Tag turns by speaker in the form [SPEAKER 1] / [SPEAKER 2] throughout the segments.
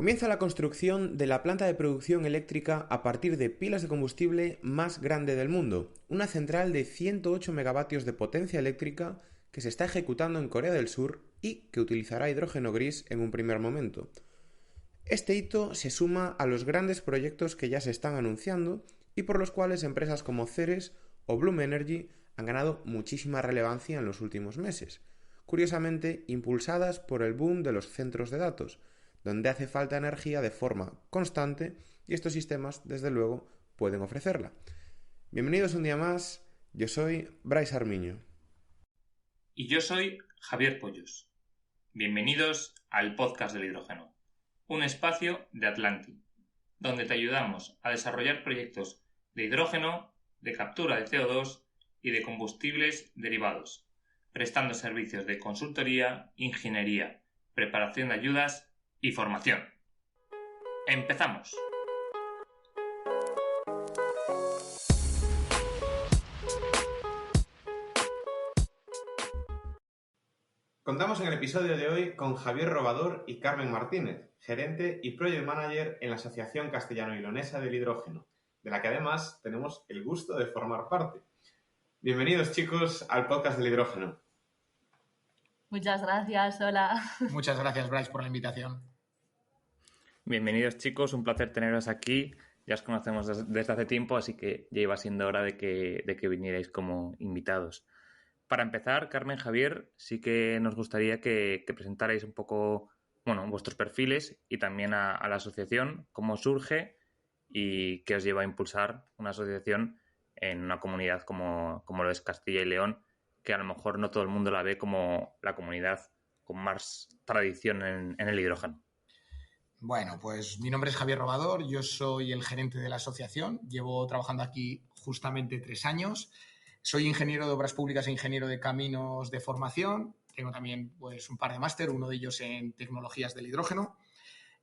[SPEAKER 1] Comienza la construcción de la planta de producción eléctrica a partir de pilas de combustible más grande del mundo, una central de 108 megavatios de potencia eléctrica que se está ejecutando en Corea del Sur y que utilizará hidrógeno gris en un primer momento. Este hito se suma a los grandes proyectos que ya se están anunciando y por los cuales empresas como Ceres o Bloom Energy han ganado muchísima relevancia en los últimos meses, curiosamente impulsadas por el boom de los centros de datos, donde hace falta energía de forma constante y estos sistemas, desde luego, pueden ofrecerla. Bienvenidos un día más, yo soy Bryce Armiño.
[SPEAKER 2] Y yo soy Javier Pollos. Bienvenidos al podcast del hidrógeno, un espacio de Atlantic, donde te ayudamos a desarrollar proyectos de hidrógeno, de captura de CO2 y de combustibles derivados, prestando servicios de consultoría, ingeniería, preparación de ayudas y formación. ¡Empezamos!
[SPEAKER 1] Contamos en el episodio de hoy con Javier Robador y Carmen Martínez, gerente y project manager en la Asociación Castellano-y-Leonesa del Hidrógeno, de la que además tenemos el gusto de formar parte. Bienvenidos, chicos, al podcast del hidrógeno.
[SPEAKER 3] Muchas gracias, hola.
[SPEAKER 4] Muchas gracias, Bryce, por la invitación.
[SPEAKER 5] Bienvenidos, chicos, un placer teneros aquí. Ya os conocemos desde hace tiempo, así que ya iba siendo hora de que vinierais como invitados. Para empezar, Carmen, Javier, sí que nos gustaría que presentarais un poco, vuestros perfiles y también a la asociación, cómo surge y qué os lleva a impulsar una asociación en una comunidad como lo es Castilla y León, que a lo mejor no todo el mundo la ve como la comunidad con más tradición en el hidrógeno.
[SPEAKER 4] Bueno, pues mi nombre es Javier Robador, yo soy el gerente de la asociación, llevo trabajando aquí justamente 3 años, soy ingeniero de obras públicas e ingeniero de caminos de formación, tengo también pues un par de máster, uno de ellos en tecnologías del hidrógeno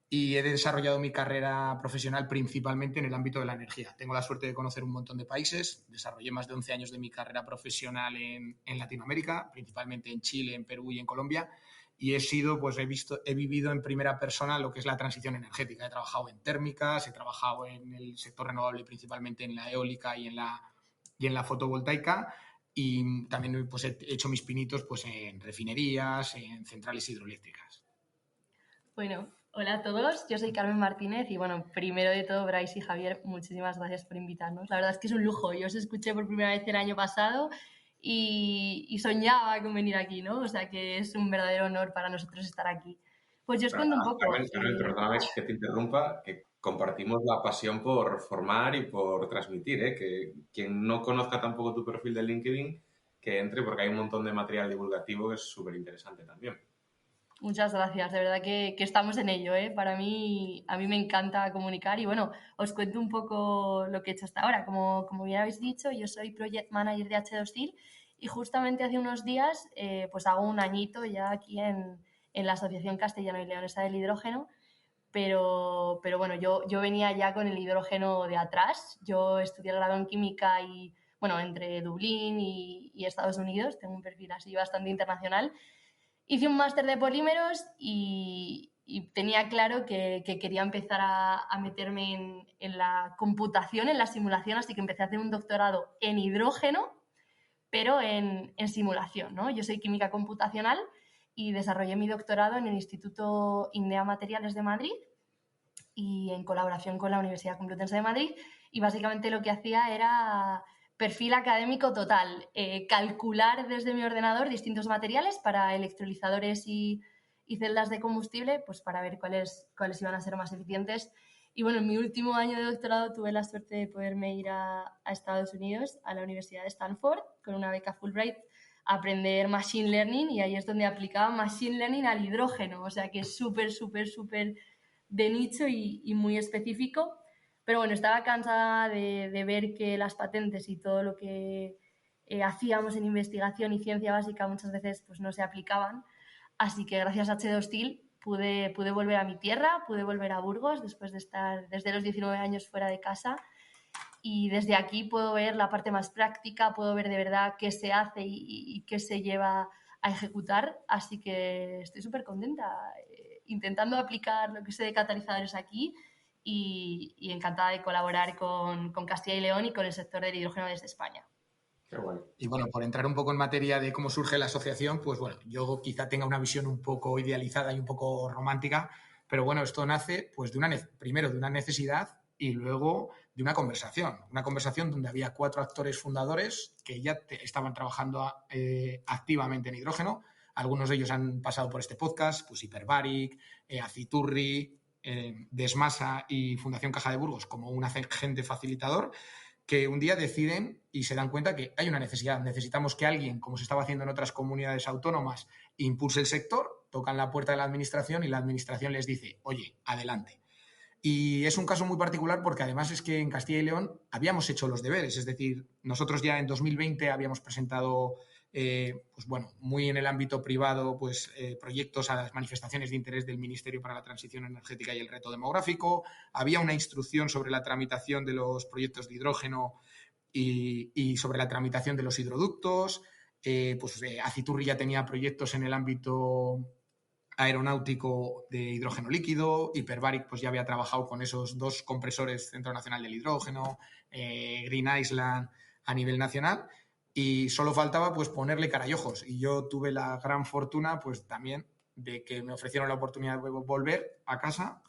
[SPEAKER 4] y he desarrollado mi carrera profesional principalmente en el ámbito de la energía. Tengo la suerte de conocer un montón de países, desarrollé más de 11 años de mi carrera profesional en Latinoamérica, principalmente en Chile, en Perú y en Colombia. Y he vivido en primera persona lo que es la transición energética. He trabajado en térmicas, he trabajado en el sector renovable, principalmente en la eólica y en la fotovoltaica, y también pues, he hecho mis pinitos pues, en refinerías, en centrales hidroeléctricas.
[SPEAKER 3] Bueno, hola a todos, yo soy Carmen Martínez y primero de todo, Bryce y Javier, muchísimas gracias por invitarnos. La verdad es que es un lujo, yo os escuché por primera vez el año pasado y soñaba con venir aquí, ¿no? O sea que es un verdadero honor para nosotros estar aquí. Pues yo os cuento un poco.
[SPEAKER 1] Carmen, perdóname que te interrumpa, que compartimos la pasión por formar y por transmitir, que quien no conozca tampoco tu perfil de LinkedIn, que entre porque hay un montón de material divulgativo que es súper interesante también.
[SPEAKER 3] Muchas gracias, de verdad que estamos en ello, ¿eh? A mí me encanta comunicar y os cuento un poco lo que he hecho hasta ahora. Como bien habéis dicho, yo soy Project Manager de H2 Steel y justamente hace unos días pues hago un añito ya aquí en la Asociación Castellano y Leonesa del Hidrógeno, pero bueno, yo venía ya con el hidrógeno de atrás. Yo estudié el grado en química y entre Dublín y Estados Unidos, tengo un perfil así bastante internacional. Hice un máster de polímeros y tenía claro que quería empezar a meterme en la computación, en la simulación, así que empecé a hacer un doctorado en hidrógeno, pero en simulación, ¿no? Yo soy química computacional y desarrollé mi doctorado en el Instituto INDEA Materiales de Madrid y en colaboración con la Universidad Complutense de Madrid, y básicamente lo que hacía era perfil académico total, calcular desde mi ordenador distintos materiales para electrolizadores y celdas de combustible, pues para ver cuáles iban a ser más eficientes. Y bueno, en mi último año de doctorado tuve la suerte de poderme ir a Estados Unidos, a la Universidad de Stanford, con una beca Fulbright, a aprender Machine Learning, y ahí es donde aplicaba Machine Learning al hidrógeno, o sea que es súper de nicho y muy específico. Pero bueno, estaba cansada de ver que las patentes y todo lo que hacíamos en investigación y ciencia básica muchas veces pues no se aplicaban. Así que gracias a H2 Steel pude volver a mi tierra, pude volver a Burgos después de estar desde los 19 años fuera de casa. Y desde aquí puedo ver la parte más práctica, puedo ver de verdad qué se hace y qué se lleva a ejecutar. Así que estoy súper contenta. intentando aplicar lo que sé de catalizadores aquí y encantada de colaborar con Castilla y León y con el sector del hidrógeno desde España.
[SPEAKER 1] Qué guay.
[SPEAKER 4] Y bueno, por entrar un poco en materia de cómo surge la asociación, pues bueno, yo quizá tenga una visión un poco idealizada y un poco romántica, pero bueno, esto nace pues primero de una necesidad y luego de una conversación donde había 4 actores fundadores que ya estaban trabajando activamente en hidrógeno. Algunos de ellos han pasado por este podcast, pues Hyperbaric, Aciturri, Desmasa y Fundación Caja de Burgos como un agente facilitador, que un día deciden y se dan cuenta que hay una necesidad. Necesitamos que alguien, como se estaba haciendo en otras comunidades autónomas, impulse el sector, tocan la puerta de la administración y la administración les dice, oye, adelante. Y es un caso muy particular porque además es que en Castilla y León habíamos hecho los deberes, es decir, nosotros ya en 2020 habíamos presentado, pues bueno, muy en el ámbito privado, pues proyectos a las manifestaciones de interés del Ministerio para la Transición Energética y el Reto Demográfico. Había una instrucción sobre la tramitación de los proyectos de hidrógeno y sobre la tramitación de los hidroductos. Aciturri ya tenía proyectos en el ámbito aeronáutico de hidrógeno líquido. Hyperbaric pues ya había trabajado con esos 2 compresores Centro Nacional del Hidrógeno, Green Island a nivel nacional, y solo faltaba pues ponerle cara y ojos. Y yo tuve la gran fortuna pues también de que me ofrecieron la oportunidad de volver a casa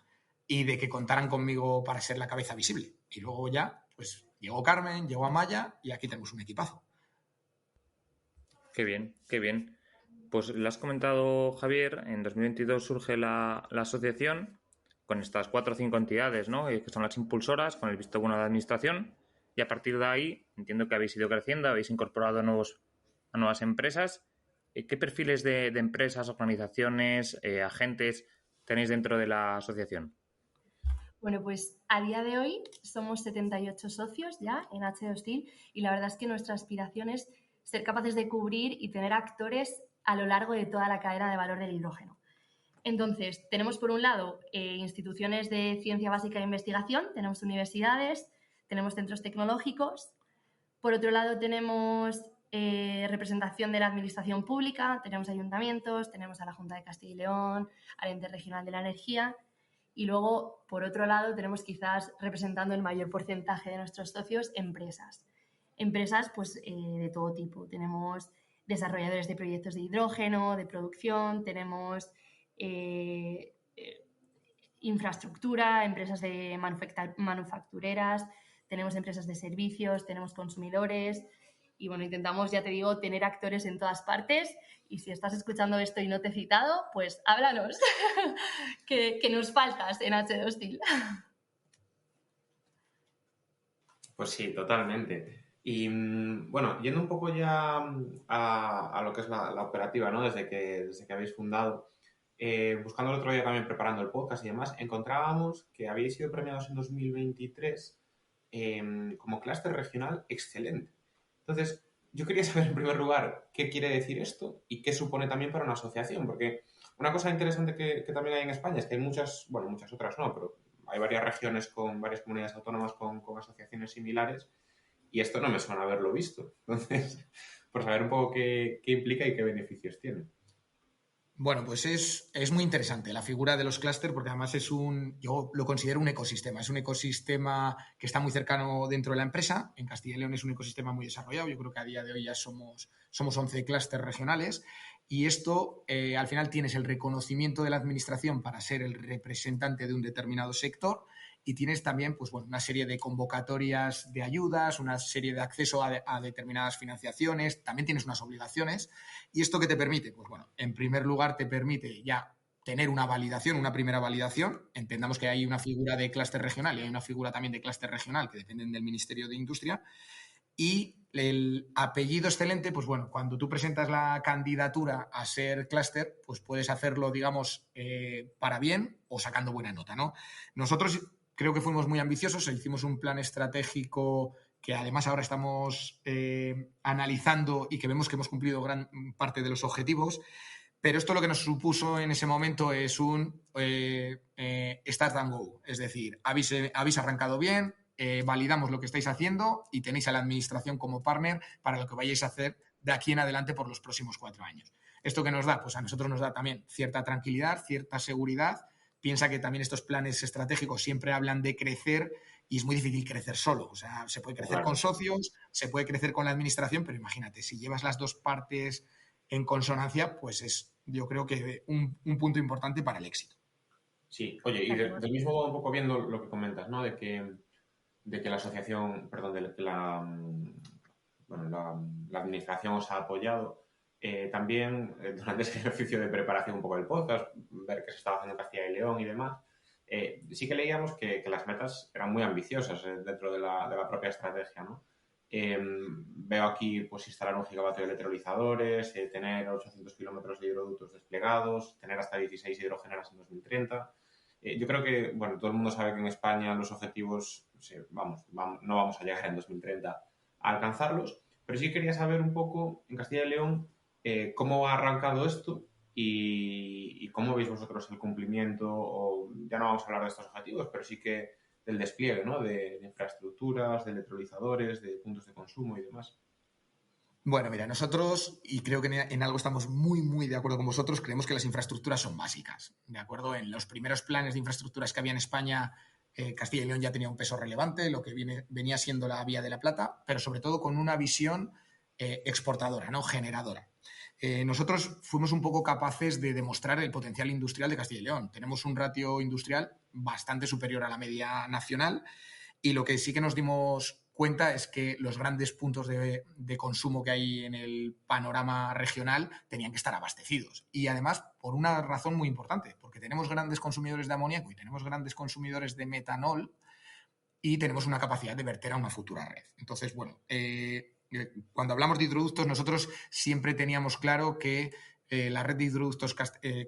[SPEAKER 4] y de que contaran conmigo para ser la cabeza visible. Y luego ya pues llegó Carmen, llegó Amaya y aquí tenemos un equipazo.
[SPEAKER 5] Qué bien, qué bien. Pues lo has comentado, Javier, en 2022 surge la asociación con estas 4 o 5 entidades, ¿no? Que son las impulsoras, con el visto bueno de la administración, y a partir de ahí entiendo que habéis ido creciendo, habéis incorporado a nuevas empresas. ¿Qué perfiles de empresas, organizaciones, agentes tenéis dentro de la asociación?
[SPEAKER 3] Bueno, pues a día de hoy somos 78 socios ya en H2 Steel y la verdad es que nuestra aspiración es ser capaces de cubrir y tener actores a lo largo de toda la cadena de valor del hidrógeno. Entonces, tenemos por un lado instituciones de ciencia básica e investigación, tenemos universidades, tenemos centros tecnológicos. Por otro lado, tenemos representación de la administración pública, tenemos ayuntamientos, tenemos a la Junta de Castilla y León, al Ente Regional de la Energía. Y luego, por otro lado, tenemos quizás representando el mayor porcentaje de nuestros socios empresas. Empresas pues, de todo tipo. Tenemos desarrolladores de proyectos de hidrógeno, de producción, tenemos infraestructura, empresas de manufactureras, tenemos empresas de servicios, tenemos consumidores y bueno, intentamos, ya te digo, tener actores en todas partes y si estás escuchando esto y no te he citado, pues háblanos, que nos faltas en H2 Steel.
[SPEAKER 1] Pues sí, totalmente. Y bueno, yendo un poco ya a lo que es la operativa, ¿no? Desde que habéis fundado, buscando el otro día también preparando el podcast y demás, encontrábamos que habéis sido premiados en 2023 como clúster regional excelente. Entonces, yo quería saber en primer lugar qué quiere decir esto y qué supone también para una asociación, porque una cosa interesante que también hay en España es que hay muchas otras no, pero hay varias regiones con varias comunidades autónomas con asociaciones similares y esto no me suena haberlo visto. Entonces, por saber un poco qué implica y qué beneficios tiene.
[SPEAKER 4] Bueno, pues es muy interesante la figura de los clúster porque además yo lo considero un ecosistema. Es un ecosistema que está muy cercano dentro de la empresa. En Castilla y León es un ecosistema muy desarrollado. Yo creo que a día de hoy ya somos 11 clústeres regionales y esto al final tienes el reconocimiento de la administración para ser el representante de un determinado sector y tienes también pues, bueno, una serie de convocatorias de ayudas, una serie de acceso a determinadas financiaciones, también tienes unas obligaciones. ¿Y esto qué te permite? Pues bueno, en primer lugar te permite ya tener una validación, una primera validación. Entendamos que hay una figura de clúster regional y hay una figura también de clúster regional que dependen del Ministerio de Industria. Y el apellido excelente, pues bueno, cuando tú presentas la candidatura a ser clúster, pues puedes hacerlo, digamos, para bien o sacando buena nota, ¿no? Nosotros creo que fuimos muy ambiciosos, hicimos un plan estratégico que además ahora estamos analizando y que vemos que hemos cumplido gran parte de los objetivos, pero esto lo que nos supuso en ese momento es un start and go, es decir, habéis arrancado bien, validamos lo que estáis haciendo y tenéis a la administración como partner para lo que vayáis a hacer de aquí en adelante por los próximos 4 años. ¿Esto qué nos da? Pues a nosotros nos da también cierta tranquilidad, cierta seguridad. Piensa que también estos planes estratégicos siempre hablan de crecer y es muy difícil crecer solo. O sea, se puede crecer con socios, se puede crecer con la administración, pero imagínate, si llevas las dos partes en consonancia, pues es, yo creo que un punto importante para el éxito.
[SPEAKER 1] Sí, oye, y del mismo modo un poco viendo lo que comentas, ¿no? De que la asociación, perdón, de la administración os ha apoyado. También, durante ese ejercicio de preparación un poco del podcast, ver qué se estaba haciendo en Castilla y León y demás, sí que leíamos que las metas eran muy ambiciosas dentro de la propia estrategia, ¿no? Veo aquí pues instalar 1 gigavatio de electrolizadores, tener 800 kilómetros de hidroductos desplegados, tener hasta 16 hidrogeneras en 2030. Yo creo que, bueno, todo el mundo sabe que en España los objetivos, no vamos a llegar en 2030 a alcanzarlos, pero sí quería saber un poco en Castilla y León cómo ha arrancado esto y cómo veis vosotros el cumplimiento, o ya no vamos a hablar de estos objetivos, pero sí que del despliegue, ¿no? de infraestructuras, de electrolizadores, de puntos de consumo y demás.
[SPEAKER 4] Bueno, mira, nosotros, y creo que en algo estamos muy, muy de acuerdo con vosotros, creemos que las infraestructuras son básicas. ¿De acuerdo? En los primeros planes de infraestructuras que había en España, Castilla y León ya tenía un peso relevante, lo que venía siendo la Vía de la Plata, pero sobre todo con una visión exportadora, ¿no? Generadora. Nosotros fuimos un poco capaces de demostrar el potencial industrial de Castilla y León. Tenemos un ratio industrial bastante superior a la media nacional y lo que sí que nos dimos cuenta es que los grandes puntos de consumo que hay en el panorama regional tenían que estar abastecidos. Y además, por una razón muy importante, porque tenemos grandes consumidores de amoníaco y tenemos grandes consumidores de metanol y tenemos una capacidad de verter a una futura red. Entonces, bueno, cuando hablamos de hidroductos, nosotros siempre teníamos claro que la red de hidroductos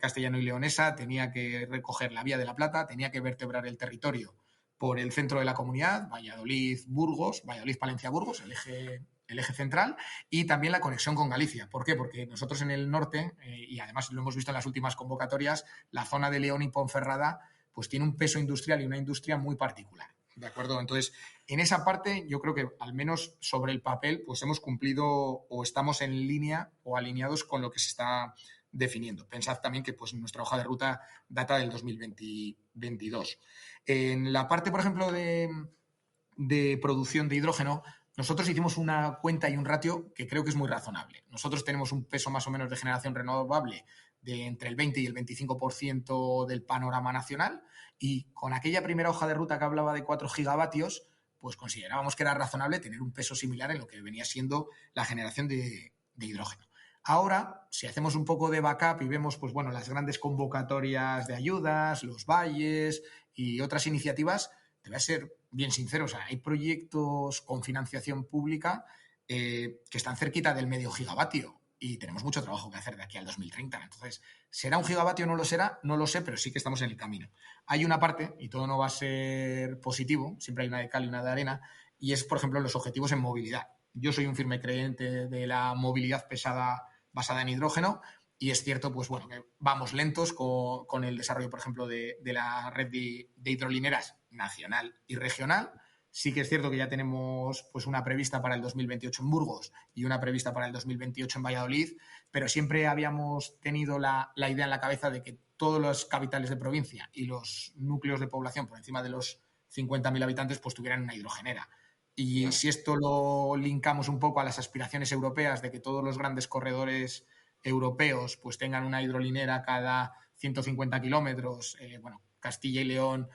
[SPEAKER 4] castellano y leonesa tenía que recoger la Vía de la Plata, tenía que vertebrar el territorio por el centro de la comunidad, Valladolid-Burgos, Valladolid-Palencia-Burgos, el eje central, y también la conexión con Galicia. ¿Por qué? Porque nosotros en el norte, y además lo hemos visto en las últimas convocatorias, la zona de León y Ponferrada pues tiene un peso industrial y una industria muy particular. ¿De acuerdo? Entonces, en esa parte yo creo que al menos sobre el papel pues hemos cumplido o estamos en línea o alineados con lo que se está definiendo. Pensad también que pues, nuestra hoja de ruta data del 2022. En la parte, por ejemplo, de producción de hidrógeno, nosotros hicimos una cuenta y un ratio que creo que es muy razonable. Nosotros tenemos un peso más o menos de generación renovable de entre el 20 y el 25% del panorama nacional y con aquella primera hoja de ruta que hablaba de 4 gigavatios, pues considerábamos que era razonable tener un peso similar en lo que venía siendo la generación de hidrógeno. Ahora, si hacemos un poco de backup y vemos pues, bueno, las grandes convocatorias de ayudas, los valles y otras iniciativas, te voy a ser bien sincero, o sea, hay proyectos con financiación pública que están cerquita del medio gigavatio y tenemos mucho trabajo que hacer de aquí al 2030. Entonces, ¿será un gigavatio o no lo será? No lo sé, pero sí que estamos en el camino. Hay una parte, y todo no va a ser positivo, siempre hay una de cal y una de arena, y es, por ejemplo, los objetivos en movilidad. Yo soy un firme creyente de la movilidad pesada basada en hidrógeno y es cierto, pues bueno, que vamos lentos con el desarrollo, por ejemplo, de la red de hidrolineras nacional y regional. Sí que es cierto que ya tenemos pues, una prevista para el 2028 en Burgos y una prevista para el 2028 en Valladolid, pero siempre habíamos tenido la idea en la cabeza de que todos los capitales de provincia y los núcleos de población por encima de los 50.000 habitantes pues tuvieran una hidrogenera. Y si esto lo linkamos un poco a las aspiraciones europeas de que todos los grandes corredores europeos pues tengan una hidrolinera cada 150 kilómetros, bueno, Castilla y León,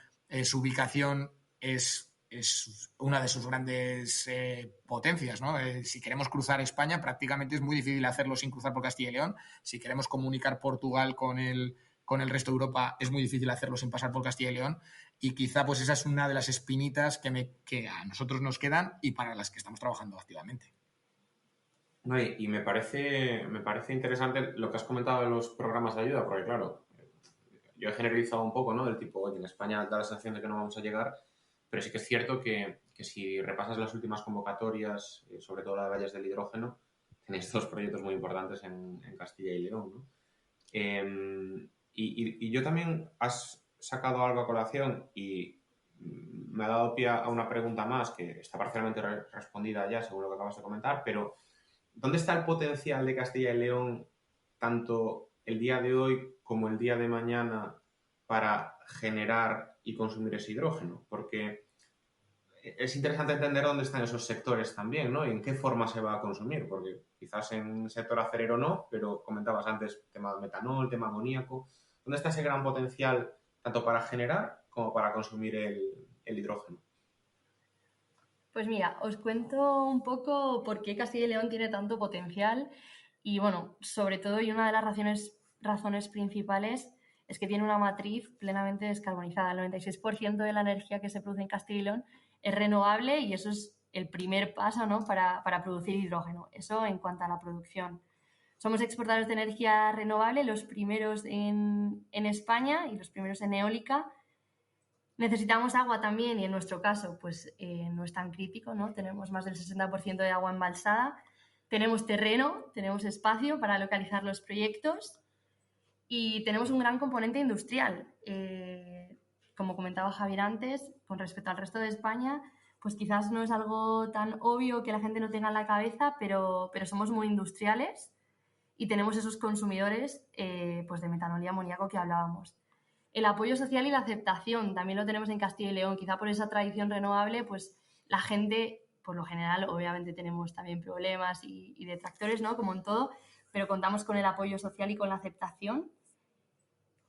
[SPEAKER 4] su ubicación es una de sus grandes potencias, ¿no? Si queremos cruzar España, prácticamente es muy difícil hacerlo sin cruzar por Castilla y León. Si queremos comunicar Portugal con el resto de Europa, es muy difícil hacerlo sin pasar por Castilla y León. Y quizá pues esa es una de las espinitas que a nosotros nos quedan y para las que estamos trabajando activamente.
[SPEAKER 1] Y me parece interesante lo que has comentado de los programas de ayuda, porque claro, yo he generalizado un poco, ¿no? Del tipo, oye, en España da la sensación de que no vamos a llegar, pero sí que es cierto que si repasas las últimas convocatorias, sobre todo la de Valles del Hidrógeno, tenéis dos proyectos muy importantes en Castilla y León, ¿no? Y yo también has sacado algo a colación y me ha dado pie a una pregunta más que está parcialmente respondida ya según lo que acabas de comentar, pero ¿dónde está el potencial de Castilla y León tanto el día de hoy como el día de mañana para generar y consumir ese hidrógeno? Porque es interesante entender dónde están esos sectores también, ¿no? Y en qué forma se va a consumir, porque quizás en el sector acerero no, pero comentabas antes tema metanol, tema amoníaco. ¿Dónde está ese gran potencial tanto para generar como para consumir el hidrógeno?
[SPEAKER 3] Pues mira, os cuento un poco por qué Castilla y León tiene tanto potencial y bueno, sobre todo y una de las razones principales es que tiene una matriz plenamente descarbonizada. El 96% de la energía que se produce en Castilla y León es renovable y eso es el primer paso, ¿no? para producir hidrógeno. Eso en cuanto a la producción. Somos exportadores de energía renovable, los primeros en España y los primeros en eólica. Necesitamos agua también y en nuestro caso pues no es tan crítico, ¿no? Tenemos más del 60% de agua embalsada, tenemos terreno, tenemos espacio para localizar los proyectos y tenemos un gran componente industrial. Como comentaba Javier antes, con respecto al resto de España, pues quizás no es algo tan obvio que la gente no tenga en la cabeza, pero somos muy industriales y tenemos esos consumidores pues de metanol y amoníaco que hablábamos. El apoyo social y la aceptación también lo tenemos en Castilla y León. Quizá por esa tradición renovable, pues la gente, por lo general, obviamente tenemos también problemas y detractores, ¿no? Como en todo, pero contamos con el apoyo social y con la aceptación.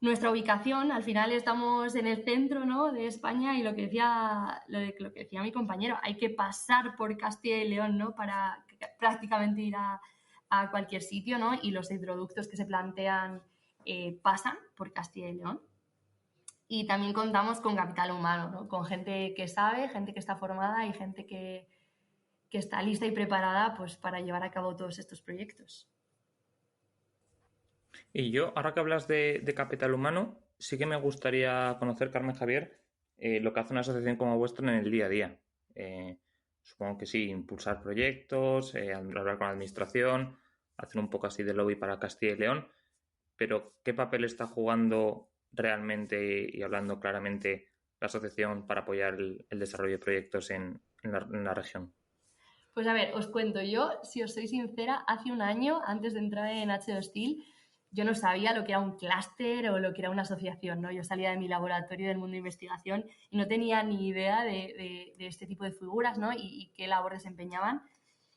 [SPEAKER 3] Nuestra ubicación, al final estamos en el centro, ¿no? de España y lo que decía mi compañero, hay que pasar por Castilla y León, ¿no? para prácticamente ir a cualquier sitio, ¿no? Y los hidroductos que se plantean pasan por Castilla y León. Y también contamos con capital humano, ¿no? Con gente que sabe, gente que está formada y gente que está lista y preparada pues, para llevar a cabo todos estos proyectos.
[SPEAKER 5] Y yo, ahora que hablas de capital humano, sí que me gustaría conocer, Carmen Javier, lo que hace una asociación como vuestra en el día a día. Supongo que sí, impulsar proyectos, hablar con la administración, hacer un poco así de lobby para Castilla y León, pero ¿qué papel está jugando realmente y hablando claramente la asociación para apoyar el desarrollo de proyectos en la región?
[SPEAKER 3] Pues a ver, os cuento, yo, si os soy sincera, hace un año, antes de entrar en H2 Steel, yo no sabía lo que era un clúster o lo que era una asociación, ¿no? Yo salía de mi laboratorio del mundo de investigación y no tenía ni idea de este tipo de figuras, ¿no? Y qué labor desempeñaban.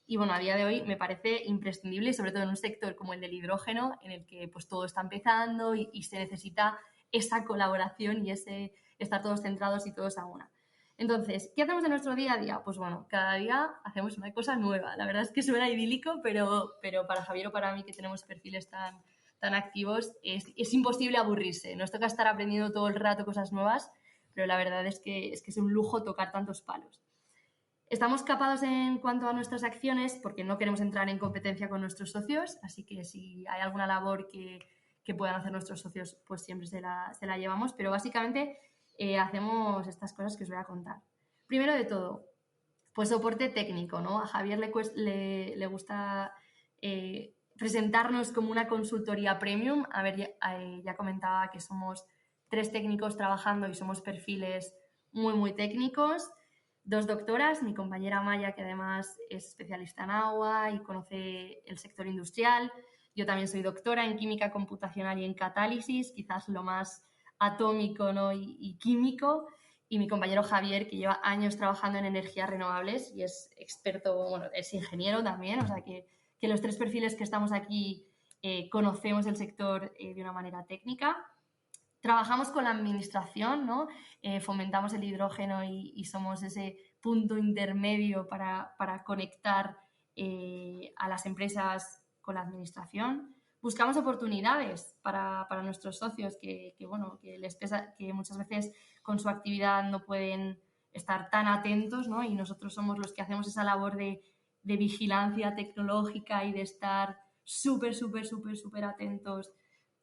[SPEAKER 3] Y bueno, a día de hoy me parece imprescindible, sobre todo en un sector como el del hidrógeno, en el que pues todo está empezando y se necesita esa colaboración y ese estar todos centrados y todos a una. Entonces, ¿qué hacemos en nuestro día a día? Pues bueno, cada día hacemos una cosa nueva. La verdad es que suena idílico, pero para Javier o para mí, que tenemos perfiles tan activos, es imposible aburrirse. Nos toca estar aprendiendo todo el rato cosas nuevas, pero la verdad es que es un lujo tocar tantos palos. Estamos capados en cuanto a nuestras acciones porque no queremos entrar en competencia con nuestros socios, así que si hay alguna labor que puedan hacer nuestros socios, pues siempre se la llevamos, pero básicamente hacemos estas cosas que os voy a contar. Primero de todo, pues soporte técnico, ¿no? A Javier le gusta presentarnos como una consultoría premium. A ver, ya comentaba que somos 3 técnicos trabajando y somos perfiles muy, muy técnicos. 2 doctoras, mi compañera Maya, que además es especialista en agua y conoce el sector industrial. Yo también soy doctora en química computacional y en catálisis, quizás lo más atómico, ¿no? y químico. Y mi compañero Javier, que lleva años trabajando en energías renovables y es experto, bueno, es ingeniero también, o sea que los 3 perfiles que estamos aquí conocemos el sector de una manera técnica. Trabajamos con la administración, ¿no? Fomentamos el hidrógeno y somos ese punto intermedio para conectar a las empresas con la administración. Buscamos oportunidades para nuestros socios que les pesa, que muchas veces con su actividad no pueden estar tan atentos, ¿no? Y nosotros somos los que hacemos esa labor de vigilancia tecnológica y de estar súper atentos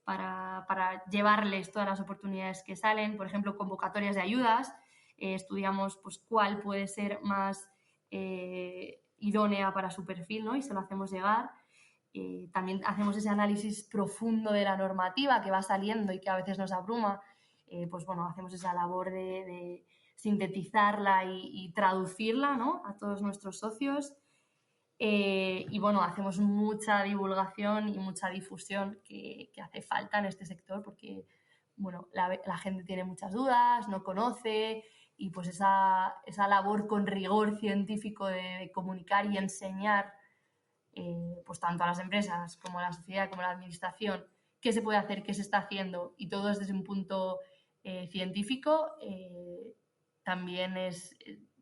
[SPEAKER 3] para llevarles todas las oportunidades que salen. Por ejemplo, convocatorias de ayudas. Estudiamos pues, cuál puede ser más idónea para su perfil, ¿no? Y se lo hacemos llegar. También hacemos ese análisis profundo de la normativa que va saliendo y que a veces nos abruma. Pues bueno, hacemos esa labor de sintetizarla y traducirla, ¿no? A todos nuestros socios. Y bueno, hacemos mucha divulgación y mucha difusión que hace falta en este sector porque, bueno, la gente tiene muchas dudas, no conoce y pues esa labor con rigor científico de comunicar y enseñar pues tanto a las empresas como a la sociedad como a la administración qué se puede hacer, qué se está haciendo y todo desde un punto científico también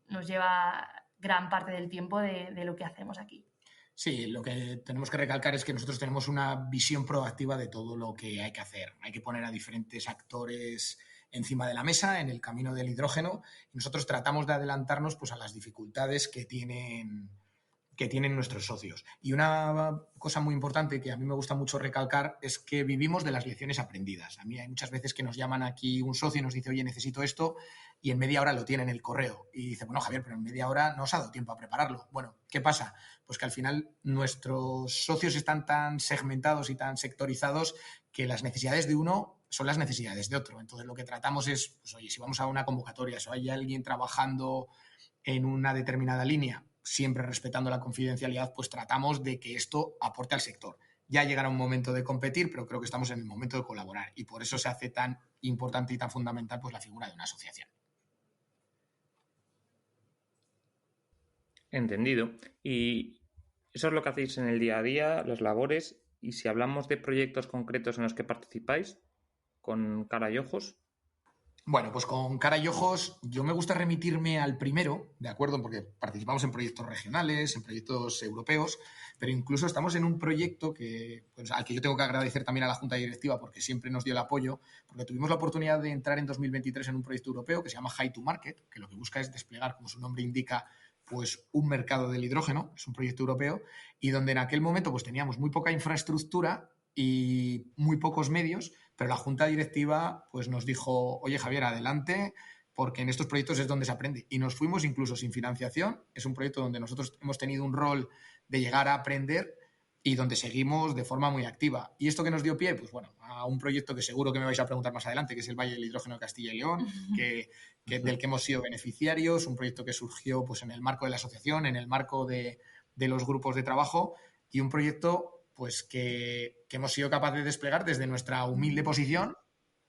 [SPEAKER 3] nos lleva gran parte del tiempo de lo que hacemos aquí.
[SPEAKER 4] Sí, lo que tenemos que recalcar es que nosotros tenemos una visión proactiva de todo lo que hay que hacer. Hay que poner a diferentes actores encima de la mesa en el camino del hidrógeno y nosotros tratamos de adelantarnos pues, a las dificultades que tienen nuestros socios. Y una cosa muy importante que a mí me gusta mucho recalcar es que vivimos de las lecciones aprendidas. A mí hay muchas veces que nos llaman aquí un socio y nos dice, oye, necesito esto, y en media hora lo tiene en el correo. Y dice, bueno, Javier, pero en media hora no os ha dado tiempo a prepararlo. Bueno, ¿qué pasa? Pues que al final nuestros socios están tan segmentados y tan sectorizados que las necesidades de uno son las necesidades de otro. Entonces lo que tratamos es, pues oye, si vamos a una convocatoria, si hay alguien trabajando en una determinada línea, siempre respetando la confidencialidad, pues tratamos de que esto aporte al sector. Ya llegará un momento de competir, pero creo que estamos en el momento de colaborar y por eso se hace tan importante y tan fundamental pues, la figura de una asociación.
[SPEAKER 5] Entendido. Y eso es lo que hacéis en el día a día, las labores, y si hablamos de proyectos concretos en los que participáis, con cara y ojos.
[SPEAKER 4] Bueno, pues con cara y ojos, yo me gusta remitirme al primero, ¿de acuerdo? Porque participamos en proyectos regionales, en proyectos europeos, pero incluso estamos en un proyecto que, pues, al que yo tengo que agradecer también a la Junta Directiva porque siempre nos dio el apoyo, porque tuvimos la oportunidad de entrar en 2023 en un proyecto europeo que se llama High to Market, que lo que busca es desplegar, como su nombre indica, pues un mercado del hidrógeno, es un proyecto europeo, y donde en aquel momento pues teníamos muy poca infraestructura y muy pocos medios, pero la Junta Directiva pues, nos dijo, oye Javier, adelante, porque en estos proyectos es donde se aprende. Y nos fuimos incluso sin financiación. Es un proyecto donde nosotros hemos tenido un rol de llegar a aprender y donde seguimos de forma muy activa. ¿Y esto que nos dio pie? Pues bueno, a un proyecto que seguro que me vais a preguntar más adelante, que es el Valle del Hidrógeno de Castilla y León, del que hemos sido beneficiarios, un proyecto que surgió pues, en el marco de la asociación, en el marco de los grupos de trabajo y un proyecto pues que hemos sido capaces de desplegar desde nuestra humilde posición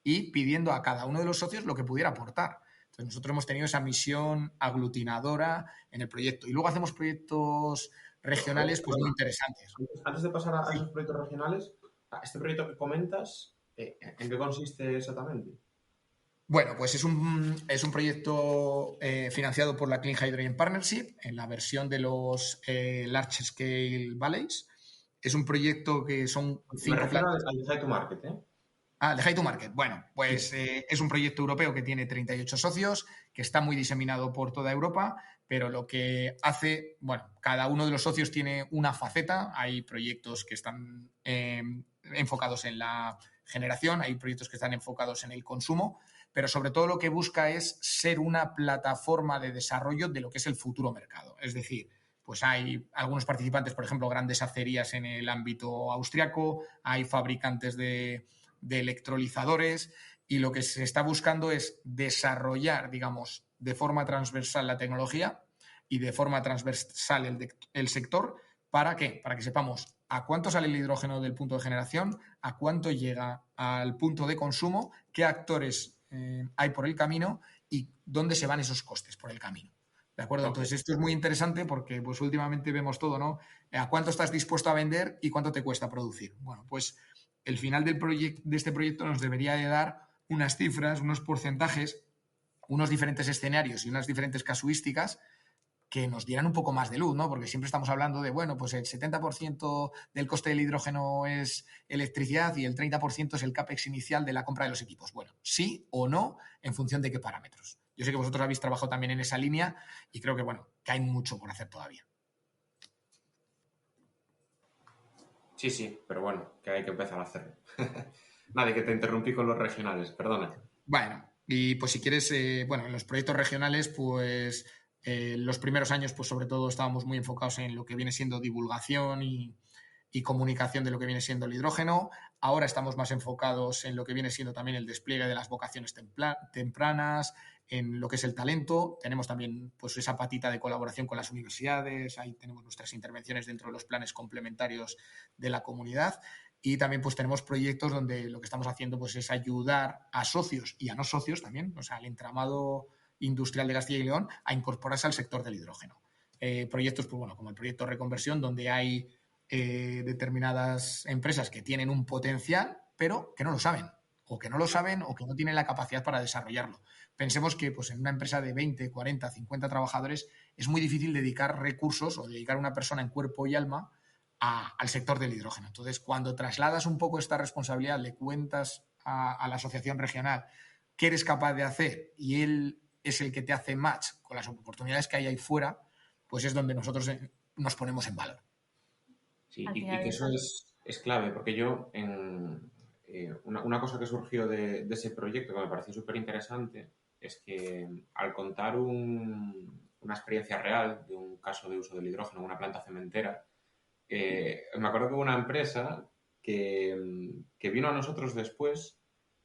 [SPEAKER 4] y pidiendo a cada uno de los socios lo que pudiera aportar. Entonces nosotros hemos tenido esa misión aglutinadora en el proyecto. Y luego hacemos proyectos regionales pues muy interesantes.
[SPEAKER 1] Antes de pasar a esos proyectos regionales, este proyecto que comentas, ¿en qué consiste exactamente?
[SPEAKER 4] Bueno, pues es un proyecto financiado por la Clean Hydrogen Partnership en la versión de los Large Scale Valleys. Es un proyecto que son 5 plantas.
[SPEAKER 1] Al High to Market, ¿eh?
[SPEAKER 4] El High to Market. Bueno, pues es un proyecto europeo que tiene 38 socios, que está muy diseminado por toda Europa, pero lo que hace, bueno, cada uno de los socios tiene una faceta. Hay proyectos que están enfocados en la generación, hay proyectos que están enfocados en el consumo, pero sobre todo lo que busca es ser una plataforma de desarrollo de lo que es el futuro mercado. Es decir, pues hay algunos participantes, por ejemplo, grandes acerías en el ámbito austriaco, hay fabricantes de electrolizadores y lo que se está buscando es desarrollar, digamos, de forma transversal la tecnología y de forma transversal el sector. ¿Para qué? Para que sepamos a cuánto sale el hidrógeno del punto de generación, a cuánto llega al punto de consumo, qué actores hay por el camino y dónde se van esos costes por el camino. ¿De acuerdo? Entonces, esto es muy interesante porque pues últimamente vemos todo, ¿no? ¿A cuánto estás dispuesto a vender y cuánto te cuesta producir? Bueno, pues el final de este proyecto nos debería de dar unas cifras, unos porcentajes, unos diferentes escenarios y unas diferentes casuísticas que nos dieran un poco más de luz, ¿no? Porque siempre estamos hablando de, bueno, pues el 70% del coste del hidrógeno es electricidad y el 30% es el CAPEX inicial de la compra de los equipos. Bueno, sí o no, en función de qué parámetros. Yo sé que vosotros habéis trabajado también en esa línea y creo que, bueno, que hay mucho por hacer todavía.
[SPEAKER 1] Sí, pero bueno, que hay que empezar a hacerlo. Nadie, que te interrumpí con los regionales, perdona.
[SPEAKER 4] Bueno, y pues si quieres, en los proyectos regionales, pues los primeros años, pues sobre todo estábamos muy enfocados en lo que viene siendo divulgación y comunicación de lo que viene siendo el hidrógeno. Ahora estamos más enfocados en lo que viene siendo también el despliegue de las vocaciones tempranas, en lo que es el talento. Tenemos también pues esa patita de colaboración con las universidades, ahí tenemos nuestras intervenciones dentro de los planes complementarios de la comunidad. Y también pues tenemos proyectos donde lo que estamos haciendo pues es ayudar a socios y a no socios también, o sea, al entramado industrial de Castilla y León a incorporarse al sector del hidrógeno. Proyectos pues, bueno, como el proyecto Reconversión, donde hay determinadas empresas que tienen un potencial, pero que no lo saben, o que no tienen la capacidad para desarrollarlo. Pensemos que pues, en una empresa de 20, 40, 50 trabajadores es muy difícil dedicar recursos o dedicar a una persona en cuerpo y alma al sector del hidrógeno. Entonces, cuando trasladas un poco esta responsabilidad, le cuentas a la asociación regional qué eres capaz de hacer y él es el que te hace match con las oportunidades que hay ahí fuera, pues es donde nosotros nos ponemos en valor.
[SPEAKER 1] Sí, y que eso es clave, porque yo, una cosa que surgió de ese proyecto que me pareció súper interesante es que al contar una experiencia real de un caso de uso del hidrógeno en una planta cementera, me acuerdo que hubo una empresa que vino a nosotros después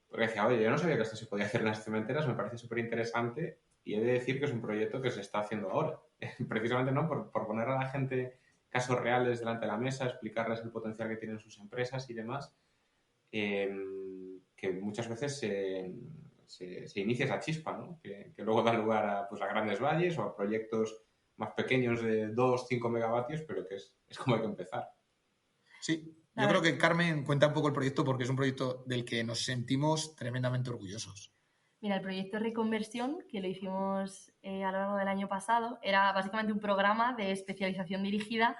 [SPEAKER 1] porque decía, oye, yo no sabía que esto se podía hacer en las cementeras, me parece súper interesante y he de decir que es un proyecto que se está haciendo ahora. Precisamente ¿no? por poner a la gente casos reales delante de la mesa, explicarles el potencial que tienen sus empresas y demás, que muchas veces se inicia esa chispa, ¿no? que luego da lugar a, pues, a grandes valles o a proyectos más pequeños de 2, 5 megavatios, pero que es como hay que empezar.
[SPEAKER 4] Sí, yo creo que Carmen cuenta un poco el proyecto porque es un proyecto del que nos sentimos tremendamente orgullosos.
[SPEAKER 3] Mira, el proyecto Reconversión, que lo hicimos a lo largo del año pasado, era básicamente un programa de especialización dirigida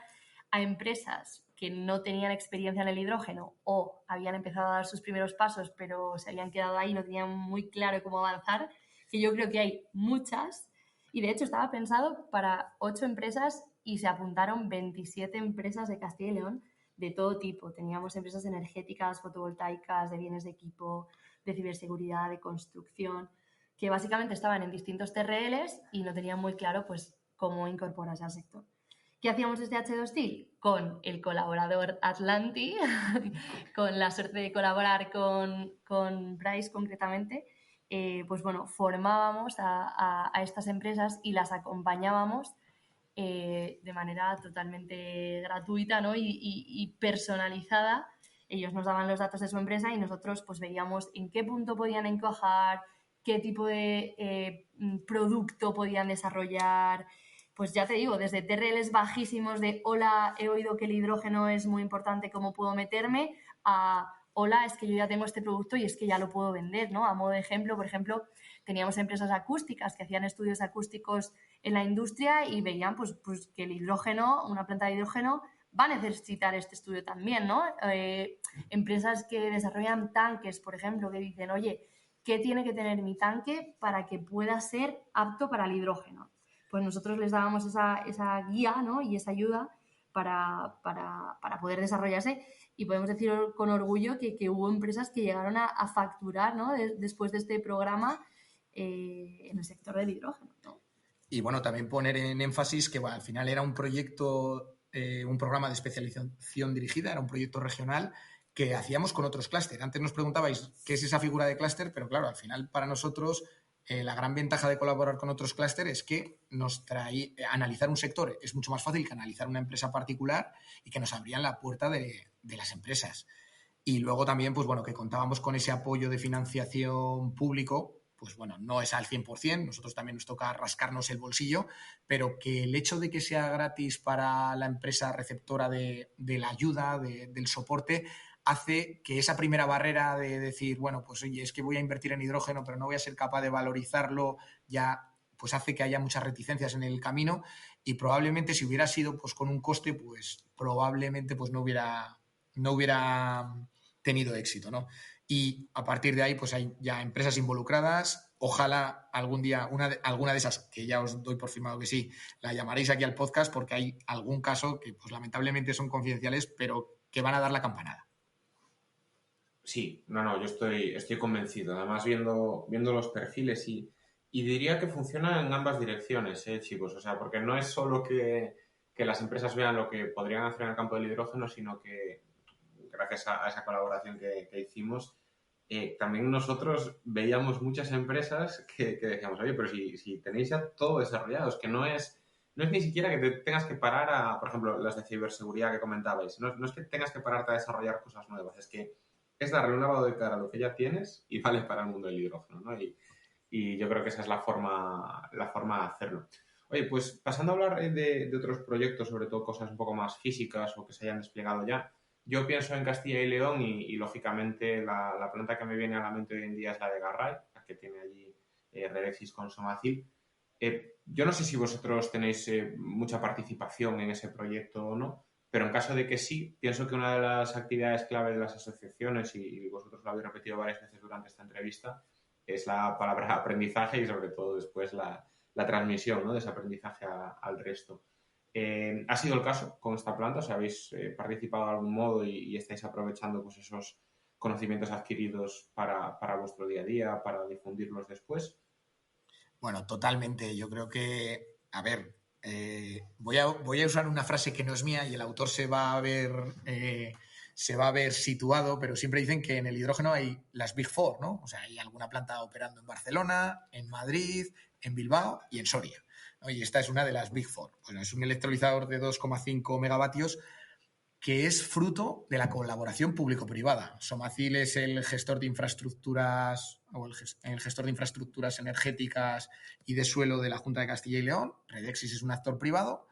[SPEAKER 3] a empresas que no tenían experiencia en el hidrógeno o habían empezado a dar sus primeros pasos, pero se habían quedado ahí, no tenían muy claro cómo avanzar, que yo creo que hay muchas. Y de hecho estaba pensado para 8 empresas y se apuntaron 27 empresas de Castilla y León de todo tipo. Teníamos empresas energéticas, fotovoltaicas, de bienes de equipo, de ciberseguridad, de construcción, que básicamente estaban en distintos TRLs y no tenían muy claro pues, cómo incorporarse al sector. ¿Qué hacíamos desde H2TIL? Con el colaborador Atlanti, con la suerte de colaborar con Bryce concretamente, pues bueno, formábamos a estas empresas y las acompañábamos de manera totalmente gratuita, ¿no? y personalizada. Ellos nos daban los datos de su empresa y nosotros pues veíamos en qué punto podían encajar, qué tipo de producto podían desarrollar. Pues ya te digo, desde TRLs bajísimos de hola, he oído que el hidrógeno es muy importante, ¿cómo puedo meterme? A hola, es que yo ya tengo este producto y es que ya lo puedo vender, ¿no? A modo de ejemplo, por ejemplo, teníamos empresas acústicas que hacían estudios acústicos en la industria y veían pues que el hidrógeno, una planta de hidrógeno, va a necesitar este estudio también, ¿no? Empresas que desarrollan tanques, por ejemplo, que dicen, oye, ¿qué tiene que tener mi tanque para que pueda ser apto para el hidrógeno? Pues nosotros les dábamos esa guía, ¿no? y esa ayuda para poder desarrollarse y podemos decir con orgullo que hubo empresas que llegaron a facturar, ¿no? después de este programa en el sector del hidrógeno, ¿no?
[SPEAKER 4] Y bueno, también poner en énfasis que bueno, al final era un proyecto, un programa de especialización dirigida, era un proyecto regional que hacíamos con otros clústeres. Antes nos preguntabais qué es esa figura de clúster, pero claro, al final para nosotros la gran ventaja de colaborar con otros clústeres es que nos trae analizar un sector es mucho más fácil que analizar una empresa particular y que nos abrían la puerta de las empresas. Y luego también, pues bueno, que contábamos con ese apoyo de financiación público, pues bueno, no es al 100%, nosotros también nos toca rascarnos el bolsillo, pero que el hecho de que sea gratis para la empresa receptora de la ayuda, del soporte, hace que esa primera barrera de decir, bueno, pues oye, es que voy a invertir en hidrógeno, pero no voy a ser capaz de valorizarlo, ya pues hace que haya muchas reticencias en el camino y probablemente si hubiera sido pues con un coste, pues probablemente pues no hubiera tenido éxito, ¿no? Y a partir de ahí, pues hay ya empresas involucradas. Ojalá algún día alguna de esas, que ya os doy por firmado que sí, la llamaréis aquí al podcast porque hay algún caso que pues lamentablemente son confidenciales, pero que van a dar la campanada.
[SPEAKER 1] Sí, no, yo estoy convencido. Además, viendo los perfiles y diría que funciona en ambas direcciones, chicos. O sea, porque no es solo que las empresas vean lo que podrían hacer en el campo del hidrógeno, sino que gracias a esa colaboración que hicimos, también nosotros veíamos muchas empresas que decíamos, oye, pero si tenéis ya todo desarrollado, es que no es ni siquiera que te tengas que parar a, por ejemplo, las de ciberseguridad que comentabais, no es que tengas que pararte a desarrollar cosas nuevas, es que es darle un lavado de cara a lo que ya tienes y vale para el mundo del hidrógeno, ¿no? Y yo creo que esa es la forma de hacerlo. Oye, pues pasando a hablar de otros proyectos, sobre todo cosas un poco más físicas o que se hayan desplegado ya, yo pienso en Castilla y León y lógicamente la planta que me viene a la mente hoy en día es la de Garray, la que tiene allí Redexis con Somacil. Yo no sé si vosotros tenéis mucha participación en ese proyecto o no, pero en caso de que sí, pienso que una de las actividades clave de las asociaciones, y vosotros lo habéis repetido varias veces durante esta entrevista, es la palabra aprendizaje y sobre todo después la transmisión, ¿no?, de ese aprendizaje al resto. ¿Ha sido el caso con esta planta? O sea, ¿habéis participado de algún modo y estáis aprovechando pues, esos conocimientos adquiridos para vuestro día a día, para difundirlos después?
[SPEAKER 4] Bueno, totalmente. Yo creo que, a ver, voy a usar una frase que no es mía y el autor se va a ver situado, pero siempre dicen que en el hidrógeno hay las Big Four, ¿no? O sea, hay alguna planta operando en Barcelona, en Madrid, en Bilbao y en Soria, ¿no? Y esta es una de las Big Four. Bueno, es un electrolizador de 2,5 megavatios que es fruto de la colaboración público-privada. Somacil es el gestor de infraestructuras o el gestor de infraestructuras energéticas y de suelo de la Junta de Castilla y León. Redexis es un actor privado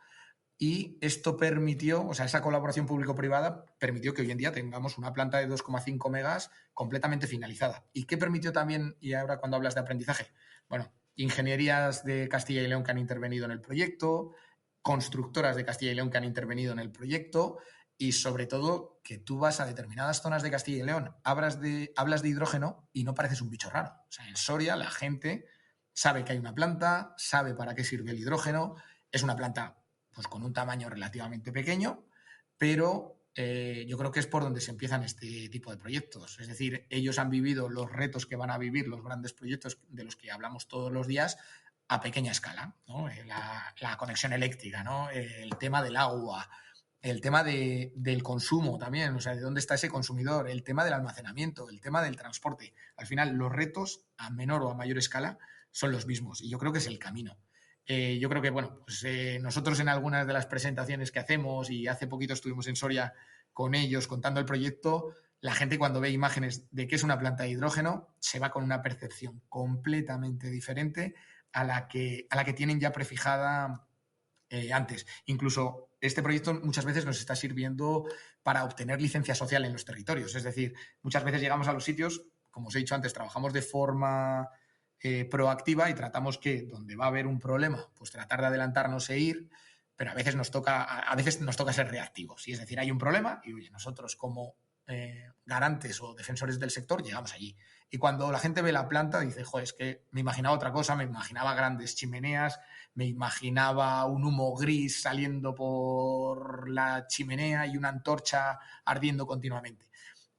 [SPEAKER 4] y esto permitió, o sea, esa colaboración público-privada permitió que hoy en día tengamos una planta de 2,5 megas completamente finalizada. ¿Y qué permitió también, y ahora cuando hablas de aprendizaje? Bueno, ingenierías de Castilla y León que han intervenido en el proyecto, constructoras de Castilla y León que han intervenido en el proyecto y sobre todo que tú vas a determinadas zonas de Castilla y León, hablas de hidrógeno y no pareces un bicho raro. O sea, en Soria la gente sabe que hay una planta, sabe para qué sirve el hidrógeno, es una planta pues con un tamaño relativamente pequeño, pero yo creo que es por donde se empiezan este tipo de proyectos. Es decir, ellos han vivido los retos que van a vivir los grandes proyectos de los que hablamos todos los días a pequeña escala, ¿no? La conexión eléctrica, ¿no? El tema del agua, el tema del consumo también, o sea, de dónde está ese consumidor, el tema del almacenamiento, el tema del transporte. Al final, los retos a menor o a mayor escala son los mismos y yo creo que es el camino. Yo creo que, bueno, pues nosotros en algunas de las presentaciones que hacemos y hace poquito estuvimos en Soria con ellos contando el proyecto, la gente cuando ve imágenes de qué es una planta de hidrógeno se va con una percepción completamente diferente a la que tienen ya prefijada antes. Incluso este proyecto muchas veces nos está sirviendo para obtener licencia social en los territorios. Es decir, muchas veces llegamos a los sitios, como os he dicho antes, trabajamos de forma proactiva y tratamos que donde va a haber un problema, pues tratar de adelantarnos e ir, pero a veces nos toca ser reactivos. Y es decir, hay un problema y oye, nosotros como garantes o defensores del sector llegamos allí. Y cuando la gente ve la planta dice, joder, es que me imaginaba otra cosa, me imaginaba grandes chimeneas, me imaginaba un humo gris saliendo por la chimenea y una antorcha ardiendo continuamente.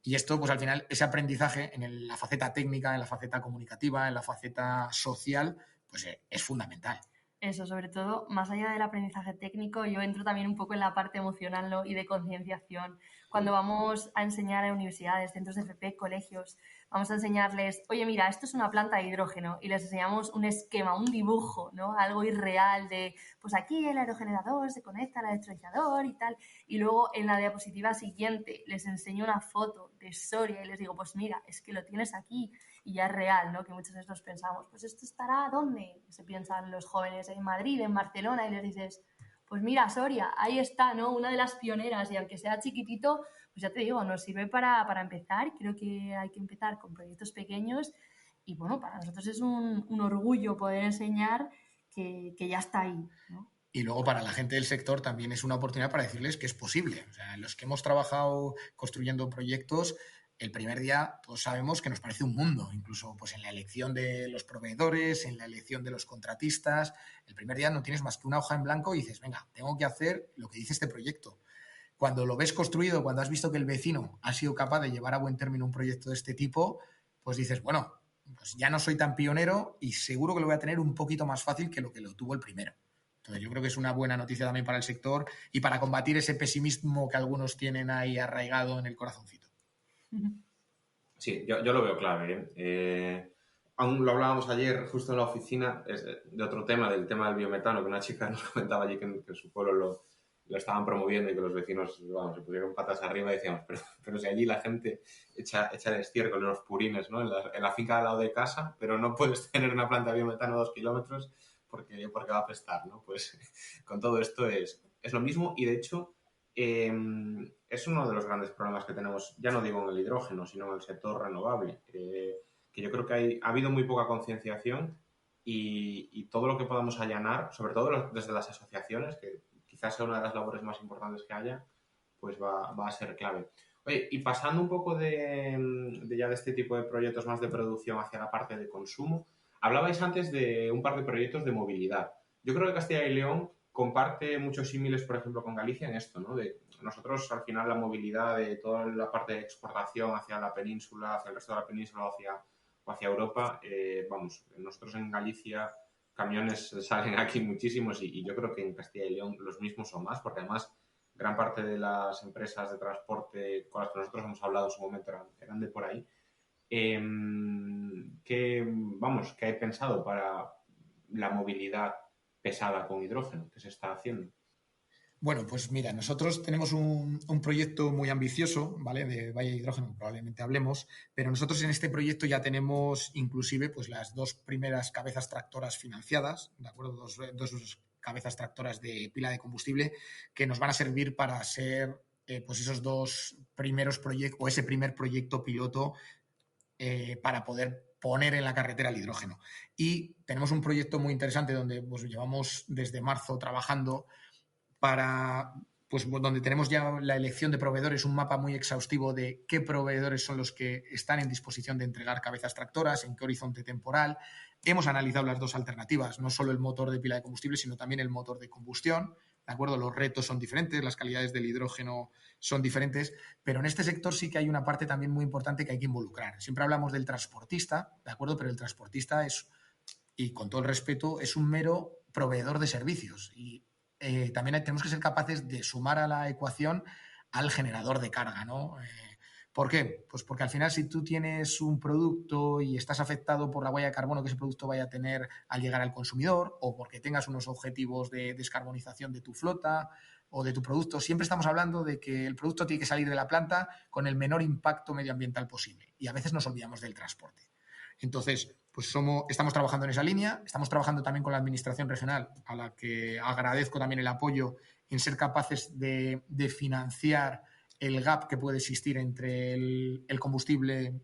[SPEAKER 4] Y esto, pues al final, ese aprendizaje en la faceta técnica, en la faceta comunicativa, en la faceta social, pues es fundamental.
[SPEAKER 3] Eso, sobre todo, más allá del aprendizaje técnico, yo entro también un poco en la parte emocional, ¿no?, y de concienciación. Cuando vamos a enseñar en universidades, centros de FP, colegios, vamos a enseñarles, oye, mira, esto es una planta de hidrógeno, y les enseñamos un esquema, un dibujo, ¿no?, algo irreal de, pues aquí el aerogenerador se conecta al electrolizador y tal, y luego en la diapositiva siguiente les enseño una foto de Soria y les digo, pues mira, es que lo tienes aquí, y ya es real, ¿no?, que muchas veces nos pensamos, pues esto estará ¿dónde? Se piensan los jóvenes en Madrid, en Barcelona, y les dices, pues mira, Soria, ahí está, ¿no?, una de las pioneras, y aunque sea chiquitito, pues ya te digo, nos sirve para empezar. Creo que hay que empezar con proyectos pequeños y bueno, para nosotros es un orgullo poder enseñar que ya está ahí, ¿no?
[SPEAKER 4] Y luego para la gente del sector también es una oportunidad para decirles que es posible. O sea, los que hemos trabajado construyendo proyectos, el primer día todos sabemos que nos parece un mundo, incluso pues en la elección de los proveedores, en la elección de los contratistas. El primer día no tienes más que una hoja en blanco y dices, venga, tengo que hacer lo que dice este proyecto. Cuando lo ves construido, cuando has visto que el vecino ha sido capaz de llevar a buen término un proyecto de este tipo, pues dices, bueno, pues ya no soy tan pionero y seguro que lo voy a tener un poquito más fácil que lo tuvo el primero. Entonces yo creo que es una buena noticia también para el sector y para combatir ese pesimismo que algunos tienen ahí arraigado en el corazoncito.
[SPEAKER 1] Sí, yo lo veo clave, ¿eh? Aún lo hablábamos ayer justo en la oficina de otro tema, del tema del biometano, que una chica nos comentaba allí que en su pueblo lo estaban promoviendo y que los vecinos, vamos, se pusieron patas arriba y decíamos, pero si allí la gente echa el estiércol en los purines, ¿no? En la finca al lado de casa, pero no puedes tener una planta de biometano a 2 kilómetros porque va a apestar, ¿no? Pues con todo esto es lo mismo y de hecho es uno de los grandes problemas que tenemos, ya no digo en el hidrógeno, sino en el sector renovable, que yo creo que ha habido muy poca concienciación y todo lo que podamos allanar, sobre todo desde las asociaciones, que quizás sea una de las labores más importantes que haya, pues va a ser clave. Oye, y pasando un poco ya de este tipo de proyectos más de producción hacia la parte de consumo, hablabais antes de un par de proyectos de movilidad. Yo creo que Castilla y León comparte muchos símiles, por ejemplo, con Galicia en esto, ¿no? De nosotros, al final, la movilidad de toda la parte de exportación hacia la península, hacia el resto de la península o hacia Europa, vamos, nosotros en Galicia camiones salen aquí muchísimos y yo creo que en Castilla y León los mismos o más, porque además gran parte de las empresas de transporte con las que nosotros hemos hablado en su momento eran de por ahí. ¿Qué hay pensado para la movilidad pesada con hidrógeno que se está haciendo?
[SPEAKER 4] Bueno, pues mira, nosotros tenemos un proyecto muy ambicioso, ¿vale? De Valle de Hidrógeno, probablemente hablemos, pero nosotros en este proyecto ya tenemos inclusive pues las 2 primeras cabezas tractoras financiadas, ¿de acuerdo? Dos cabezas tractoras de pila de combustible que nos van a servir para ser pues esos 2 primeros proyectos o ese primer proyecto piloto para poder poner en la carretera el hidrógeno. Y tenemos un proyecto muy interesante donde pues, llevamos desde marzo trabajando para, pues donde tenemos ya la elección de proveedores, un mapa muy exhaustivo de qué proveedores son los que están en disposición de entregar cabezas tractoras, en qué horizonte temporal. Hemos analizado las 2 alternativas, no solo el motor de pila de combustible, sino también el motor de combustión. ¿De acuerdo? Los retos son diferentes, las calidades del hidrógeno son diferentes, pero en este sector sí que hay una parte también muy importante que hay que involucrar. Siempre hablamos del transportista, ¿de acuerdo? Pero el transportista es, y con todo el respeto, es un mero proveedor de servicios y también tenemos que ser capaces de sumar a la ecuación al generador de carga, ¿no? ¿Por qué? Pues porque al final si tú tienes un producto y estás afectado por la huella de carbono que ese producto vaya a tener al llegar al consumidor o porque tengas unos objetivos de descarbonización de tu flota o de tu producto, siempre estamos hablando de que el producto tiene que salir de la planta con el menor impacto medioambiental posible y a veces nos olvidamos del transporte. Entonces, pues estamos trabajando en esa línea, estamos trabajando también con la administración regional, a la que agradezco también el apoyo en ser capaces de financiar el gap que puede existir entre el combustible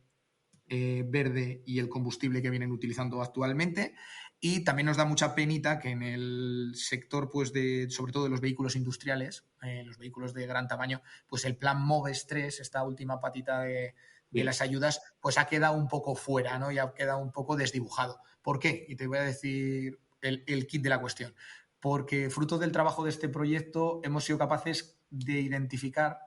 [SPEAKER 4] verde y el combustible que vienen utilizando actualmente. Y también nos da mucha penita que en el sector, pues sobre todo de los vehículos industriales, los vehículos de gran tamaño, pues el plan MOVES 3, esta última patita de las ayudas, pues ha quedado un poco fuera, ¿no? Y ha quedado un poco desdibujado. ¿Por qué? Y te voy a decir el kit de la cuestión. Porque fruto del trabajo de este proyecto hemos sido capaces de identificar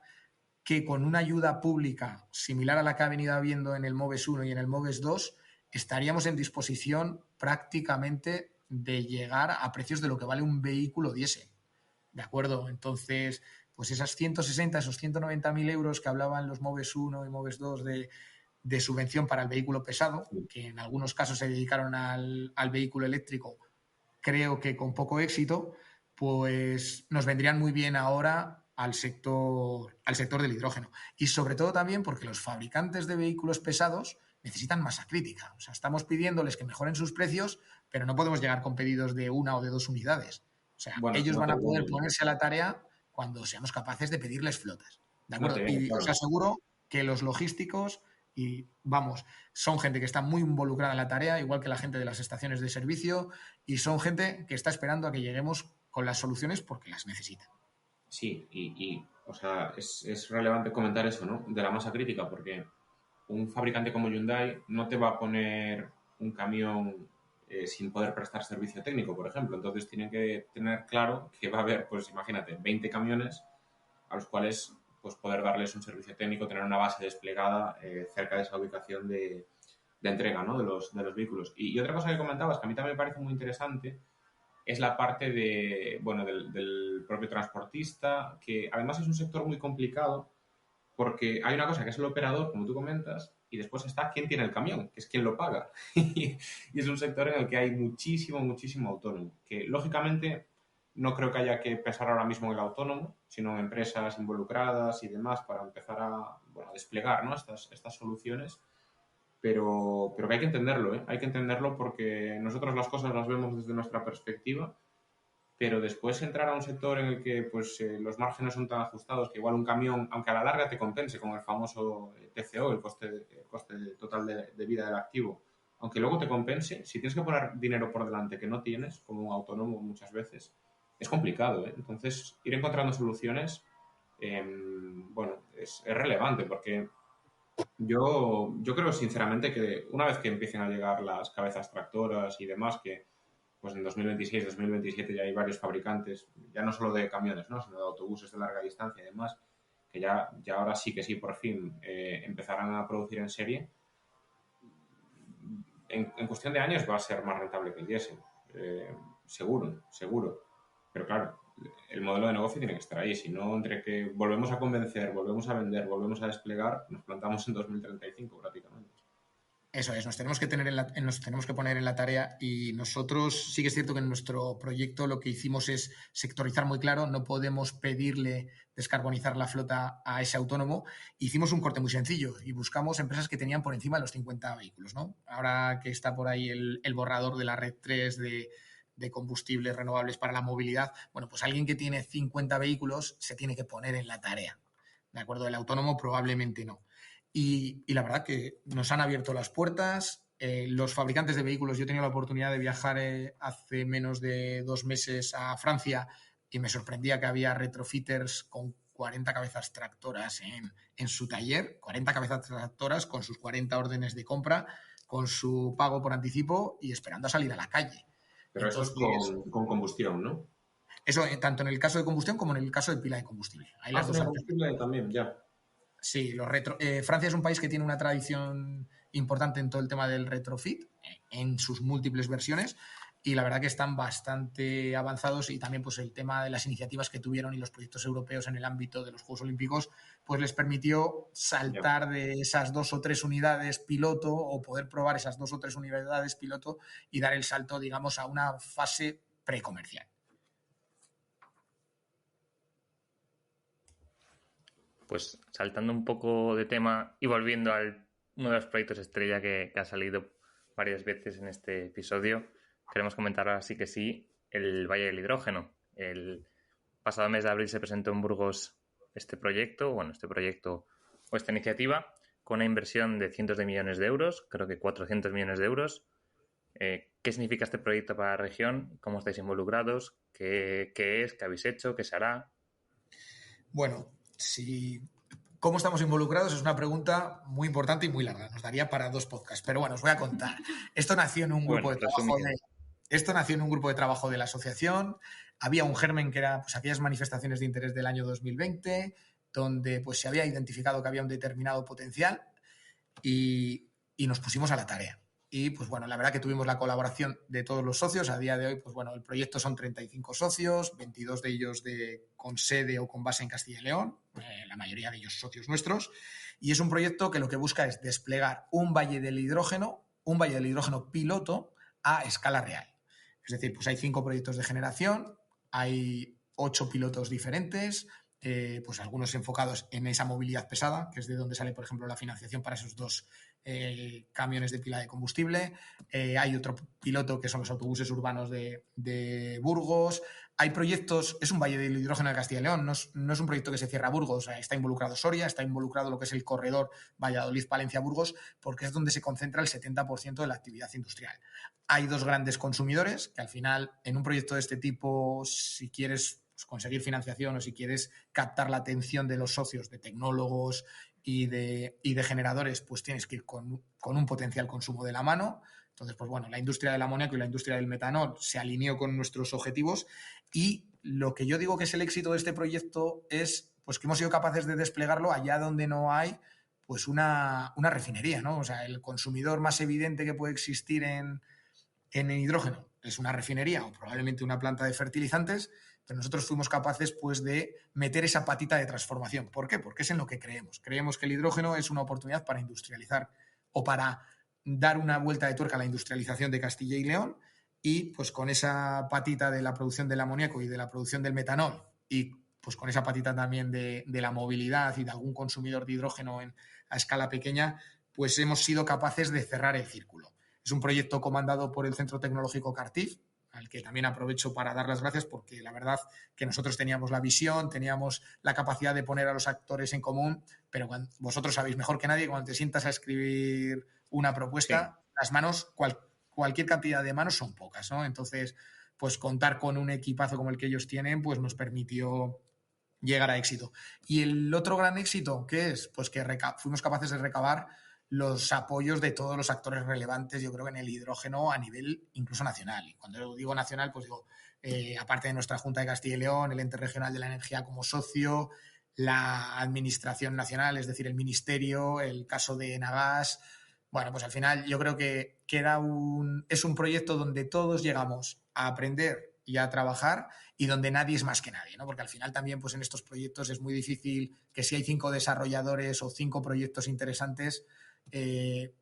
[SPEAKER 4] que con una ayuda pública similar a la que ha venido habiendo en el MOVES 1 y en el MOVES 2, estaríamos en disposición prácticamente de llegar a precios de lo que vale un vehículo diésel. ¿De acuerdo? Entonces, pues esas 160, esos 190.000 euros que hablaban los MOVES 1 y MOVES 2 de subvención para el vehículo pesado, que en algunos casos se dedicaron al vehículo eléctrico, creo que con poco éxito, pues nos vendrían muy bien ahora al sector del hidrógeno. Y sobre todo también porque los fabricantes de vehículos pesados necesitan masa crítica. O sea, estamos pidiéndoles que mejoren sus precios, pero no podemos llegar con pedidos de 1 o de 2 unidades. O sea,
[SPEAKER 1] Bueno,
[SPEAKER 4] ellos
[SPEAKER 1] no
[SPEAKER 4] van
[SPEAKER 1] te
[SPEAKER 4] a poder
[SPEAKER 1] viene,
[SPEAKER 4] ponerse a la tarea cuando seamos capaces de pedirles flotas. ¿De
[SPEAKER 1] no te
[SPEAKER 4] acuerdo?
[SPEAKER 1] viene,
[SPEAKER 4] Y os
[SPEAKER 1] claro.
[SPEAKER 4] aseguro que los logísticos y vamos, son gente que está muy involucrada en la tarea, igual que la gente de las estaciones de servicio, y son gente que está esperando a que lleguemos con las soluciones porque las necesitan.
[SPEAKER 1] Sí, o sea, es relevante comentar eso, ¿no? De la masa crítica, porque un fabricante como Hyundai no te va a poner un camión sin poder prestar servicio técnico, por ejemplo. Entonces tienen que tener claro que va a haber, pues imagínate, 20 camiones a los cuales pues poder darles un servicio técnico, tener una base desplegada cerca de esa ubicación de entrega, ¿no? de los vehículos. Y otra cosa que comentabas, que a mí también me parece muy interesante, es la parte del propio transportista, que además es un sector muy complicado porque hay una cosa que es el operador, como tú comentas, y después está quién tiene el camión, que es quien lo paga. Y es un sector en el que hay muchísimo autónomo, que lógicamente no creo que haya que pensar ahora mismo en el autónomo, sino en empresas involucradas y demás para empezar a desplegar, ¿no?, estas soluciones. Pero que hay que entenderlo, ¿eh? Hay que entenderlo porque nosotros las cosas las vemos desde nuestra perspectiva, pero después entrar a un sector en el que los márgenes son tan ajustados que igual un camión, aunque a la larga te compense con el famoso TCO, el coste total de vida del activo, aunque luego te compense, si tienes que poner dinero por delante que no tienes, como un autónomo muchas veces, es complicado, ¿eh? Entonces, ir encontrando soluciones, es relevante porque yo creo sinceramente que una vez que empiecen a llegar las cabezas tractoras y demás, que pues en 2026, 2027 ya hay varios fabricantes, ya no solo de camiones, ¿no?, sino de autobuses de larga distancia y demás, que ya ahora sí que sí, por fin empezarán a producir en serie. En cuestión de años va a ser más rentable que el diésel, seguro. Pero claro, el modelo de negocio tiene que estar ahí. Si no, entre que volvemos a convencer, volvemos a vender, volvemos a desplegar, nos plantamos en 2035 prácticamente.
[SPEAKER 4] Eso es, nos tenemos que poner en la tarea, y nosotros sí que es cierto que en nuestro proyecto lo que hicimos es sectorizar muy claro. No podemos pedirle descarbonizar la flota a ese autónomo. Hicimos un corte muy sencillo y buscamos empresas que tenían por encima de los 50 vehículos, ¿no? Ahora que está por ahí el borrador de la Red 3 de combustibles renovables para la movilidad, bueno, pues alguien que tiene 50 vehículos se tiene que poner en la tarea, ¿de acuerdo? El autónomo probablemente no. Y la verdad que nos han abierto las puertas. Los fabricantes de vehículos, yo he tenido la oportunidad de viajar hace menos de 2 meses a Francia y me sorprendía que había retrofitters con 40 cabezas tractoras en su taller, 40 cabezas tractoras con sus 40 órdenes de compra, con su pago por anticipo y esperando a salir a la calle.
[SPEAKER 1] Pero entonces, eso es con combustión, ¿no?
[SPEAKER 4] Eso tanto en el caso de combustión como en el caso de pila de combustible. Hay las dos
[SPEAKER 1] combustible también, ya.
[SPEAKER 4] Sí, Francia es un país que tiene una tradición importante en todo el tema del retrofit, en sus múltiples versiones, y la verdad que están bastante avanzados, y también pues el tema de las iniciativas que tuvieron y los proyectos europeos en el ámbito de los Juegos Olímpicos pues les permitió saltar de esas 2 o 3 unidades piloto, o poder probar esas 2 o 3 unidades piloto y dar el salto, digamos, a una fase precomercial.
[SPEAKER 5] Pues saltando un poco de tema y volviendo a uno de los proyectos estrella que ha salido varias veces en este episodio, queremos comentar ahora sí que sí el Valle del Hidrógeno. El pasado mes de abril se presentó en Burgos este proyecto o esta iniciativa, con una inversión de cientos de millones de euros, creo que 400 millones de euros. ¿Qué significa este proyecto para la región? ¿Cómo estáis involucrados? ¿Qué es? ¿Qué habéis hecho? ¿Qué se hará?
[SPEAKER 4] Bueno, ¿cómo estamos involucrados? Es una pregunta muy importante y muy larga. Nos daría para 2 podcasts, pero bueno, os voy a contar. Esto nació en un grupo de trabajo de la asociación. Había un germen que era pues aquellas manifestaciones de interés del año 2020, donde pues se había identificado que había un determinado potencial y nos pusimos a la tarea. Y pues bueno, la verdad que tuvimos la colaboración de todos los socios. A día de hoy, pues bueno, el proyecto son 35 socios, 22 de ellos con sede o con base en Castilla y León, la mayoría de ellos socios nuestros. Y es un proyecto que lo que busca es desplegar un valle del hidrógeno piloto a escala real. Es decir, pues hay 5 proyectos de generación, hay 8 pilotos diferentes, pues algunos enfocados en esa movilidad pesada, que es de donde sale, por ejemplo, la financiación para esos 2 camiones de pila de combustible. Hay otro piloto que son los autobuses urbanos de Burgos. Hay proyectos, es un valle del hidrógeno de Castilla y León, no es un proyecto que se cierra a Burgos, está involucrado Soria, está involucrado lo que es el corredor Valladolid-Palencia-Burgos, porque es donde se concentra el 70% de la actividad industrial. Hay 2 grandes consumidores que al final, en un proyecto de este tipo, si quieres conseguir financiación o si quieres captar la atención de los socios, de tecnólogos y de generadores, pues tienes que ir con un potencial consumo de la mano. Entonces, pues bueno, la industria del amoníaco y la industria del metanol se alineó con nuestros objetivos, y lo que yo digo que es el éxito de este proyecto es pues que hemos sido capaces de desplegarlo allá donde no hay pues una refinería, ¿no? O sea, el consumidor más evidente que puede existir en el hidrógeno es una refinería o probablemente una planta de fertilizantes, pero nosotros fuimos capaces pues de meter esa patita de transformación. ¿Por qué? Porque es en lo que creemos. Creemos que el hidrógeno es una oportunidad para industrializar o para dar una vuelta de tuerca a la industrialización de Castilla y León, y pues con esa patita de la producción del amoníaco y de la producción del metanol, y pues con esa patita también de la movilidad y de algún consumidor de hidrógeno a escala pequeña, pues hemos sido capaces de cerrar el círculo. Es un proyecto comandado por el Centro Tecnológico Cartif, al que también aprovecho para dar las gracias, porque la verdad que nosotros teníamos la visión, teníamos la capacidad de poner a los actores en común, pero vosotros sabéis mejor que nadie, cuando te sientas a escribir una propuesta, sí, las manos, cualquier cantidad de manos son pocas, ¿no? Entonces, pues contar con un equipazo como el que ellos tienen, pues nos permitió llegar a éxito. Y el otro gran éxito, ¿qué es? Pues que fuimos capaces de recabar los apoyos de todos los actores relevantes, yo creo que en el hidrógeno a nivel incluso nacional. Y cuando digo nacional, pues digo, aparte de nuestra Junta de Castilla y León, el Ente Regional de la Energía como socio, la Administración Nacional, es decir, el Ministerio, el caso de Enagas. Bueno, pues al final yo creo que es un proyecto donde todos llegamos a aprender y a trabajar, y donde nadie es más que nadie, ¿no? Porque al final también pues en estos proyectos es muy difícil que si hay 5 desarrolladores o 5 proyectos interesantes,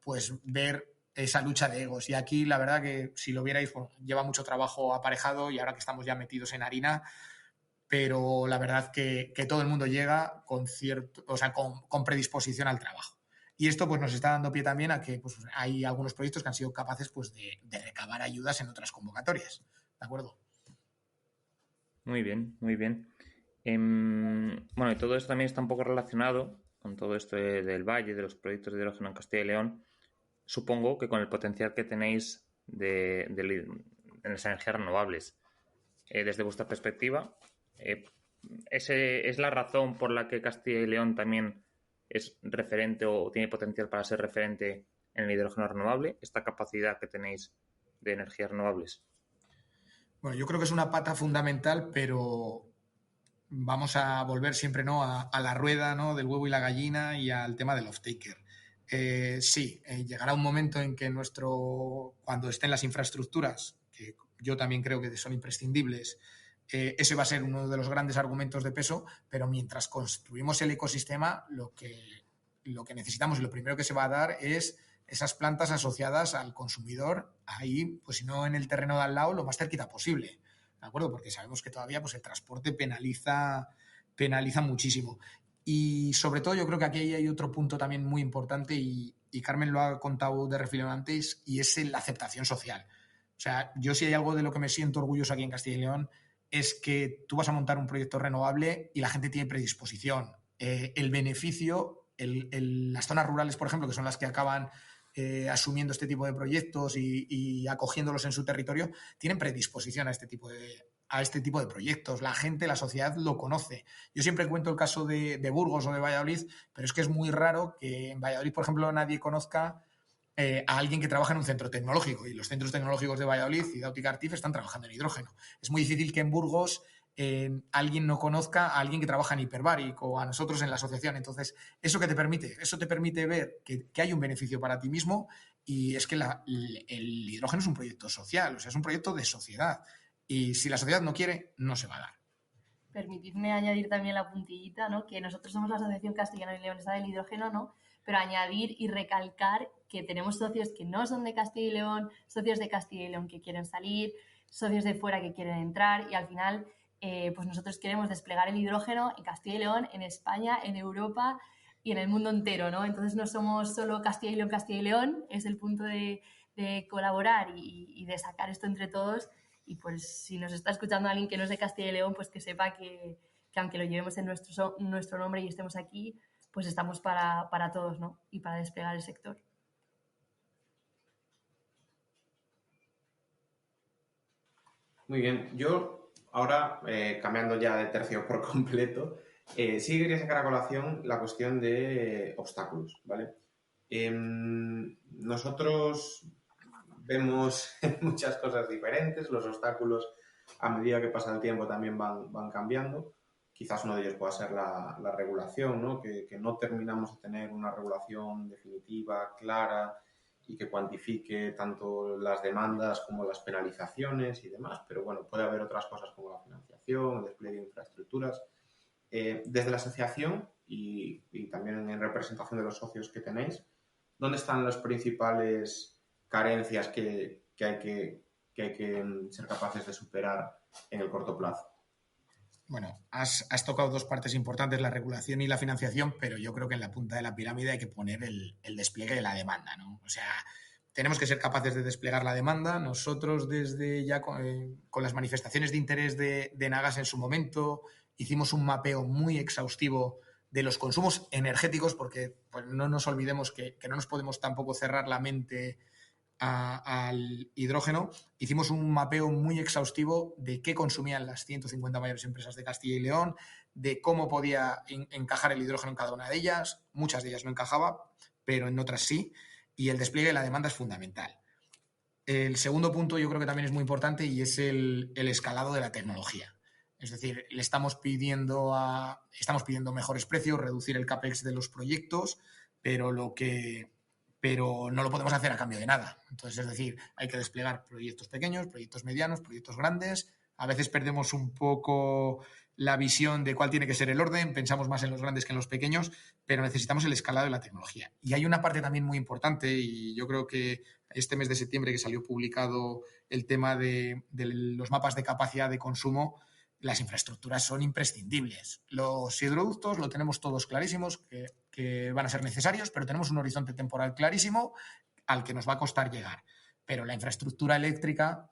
[SPEAKER 4] pues ver esa lucha de egos. Y aquí la verdad que si lo vierais, bueno, lleva mucho trabajo aparejado, y ahora que estamos ya metidos en harina, pero la verdad que todo el mundo llega con predisposición al trabajo. Y esto pues nos está dando pie también a que pues, hay algunos proyectos que han sido capaces pues, de recabar ayudas en otras convocatorias. ¿De acuerdo?
[SPEAKER 5] Muy bien, muy bien. Bueno, y todo esto también está un poco relacionado con todo esto del Valle, de los proyectos de hidrógeno en Castilla y León. Supongo que con el potencial que tenéis en las energías renovables. Desde vuestra perspectiva, ¿es la razón por la que Castilla y León también es referente o tiene potencial para ser referente en el hidrógeno renovable? ¿Esta capacidad que tenéis de energías renovables?
[SPEAKER 4] Bueno, yo creo que es una pata fundamental, pero vamos a volver siempre, ¿no?, a la rueda, ¿no?, del huevo y la gallina, y al tema del off-taker. Sí, llegará un momento en que cuando estén las infraestructuras, que yo también creo que son imprescindibles, ese va a ser uno de los grandes argumentos de peso, pero mientras construimos el ecosistema, lo que necesitamos y lo primero que se va a dar es esas plantas asociadas al consumidor, ahí, pues si no en el terreno de al lado, lo más cerquita posible, ¿de acuerdo? Porque sabemos que todavía pues, el transporte penaliza muchísimo. Y sobre todo yo creo que aquí hay otro punto también muy importante, y Carmen lo ha contado de refilón antes, y es la aceptación social. O sea, yo si hay algo de lo que me siento orgulloso aquí en Castilla y León es que tú vas a montar un proyecto renovable y la gente tiene predisposición. El beneficio, las zonas rurales, por ejemplo, que son las que acaban asumiendo este tipo de proyectos y acogiéndolos en su territorio, tienen predisposición a este tipo de proyectos. La gente, la sociedad lo conoce. Yo siempre cuento el caso de Burgos o de Valladolid, pero es que es muy raro que en Valladolid, por ejemplo, nadie conozca a alguien que trabaja en un centro tecnológico, y los centros tecnológicos de Valladolid y de Óptica Artif están trabajando en hidrógeno. Es muy difícil que en Burgos alguien no conozca a alguien que trabaja en Hyperbaric o a nosotros en la asociación. Entonces, ¿eso qué te permite? Eso te permite ver que hay un beneficio para ti mismo, y es que el hidrógeno es un proyecto social, o sea, es un proyecto de sociedad. Y si la sociedad no quiere, no se va a dar.
[SPEAKER 3] Permitidme añadir también la puntillita, ¿no? Que nosotros somos la Asociación Castellana y Leonesa del Hidrógeno, ¿no? Pero añadir y recalcar que tenemos socios que no son de Castilla y León, socios de Castilla y León que quieren salir, socios de fuera que quieren entrar, y al final pues nosotros queremos desplegar el hidrógeno en Castilla y León, en España, en Europa y en el mundo entero, ¿no? Entonces no somos solo Castilla y León, es el punto de colaborar y de sacar esto entre todos. Y pues si nos está escuchando alguien que no es de Castilla y León, pues que sepa que aunque lo llevemos en nuestro nombre y estemos aquí, pues estamos para todos, ¿no? Y para desplegar el sector.
[SPEAKER 1] Muy bien. Yo ahora, cambiando ya de tercio por completo, sí quería sacar a colación la cuestión de obstáculos, ¿vale? Nosotros vemos muchas cosas diferentes, los obstáculos a medida que pasa el tiempo también van cambiando. Quizás uno de ellos pueda ser la regulación, ¿no? Que no terminamos de tener una regulación definitiva, clara y que cuantifique tanto las demandas como las penalizaciones y demás, pero bueno, puede haber otras cosas como la financiación, el despliegue de infraestructuras. Desde la asociación y también en representación de los socios que tenéis, ¿dónde están las principales carencias que hay que ser capaces de superar en el corto plazo?
[SPEAKER 4] Bueno, has tocado dos partes importantes, la regulación y la financiación, pero yo creo que en la punta de la pirámide hay que poner el despliegue de la demanda, ¿no? O sea, tenemos que ser capaces de desplegar la demanda. Nosotros desde ya con las manifestaciones de interés de Nagas en su momento, hicimos un mapeo muy exhaustivo de los consumos energéticos, porque pues, no nos olvidemos que no nos podemos tampoco cerrar la mente al hidrógeno. Hicimos un mapeo muy exhaustivo de qué consumían las 150 mayores empresas de Castilla y León, de cómo podía encajar el hidrógeno en cada una de ellas. Muchas de ellas no encajaba, pero en otras sí. Y el despliegue de la demanda es fundamental. El segundo punto yo creo que también es muy importante y es el escalado de la tecnología. Es decir, estamos pidiendo mejores precios, reducir el CAPEX de los proyectos, pero no lo podemos hacer a cambio de nada. Entonces, es decir, hay que desplegar proyectos pequeños, proyectos medianos, proyectos grandes. A veces perdemos un poco la visión de cuál tiene que ser el orden, pensamos más en los grandes que en los pequeños, pero necesitamos el escalado de la tecnología. Y hay una parte también muy importante, y yo creo que este mes de septiembre que salió publicado el tema de los mapas de capacidad de consumo, las infraestructuras son imprescindibles. Los hidroductos lo tenemos todos clarísimos que van a ser necesarios, pero tenemos un horizonte temporal clarísimo al que nos va a costar llegar. Pero la infraestructura eléctrica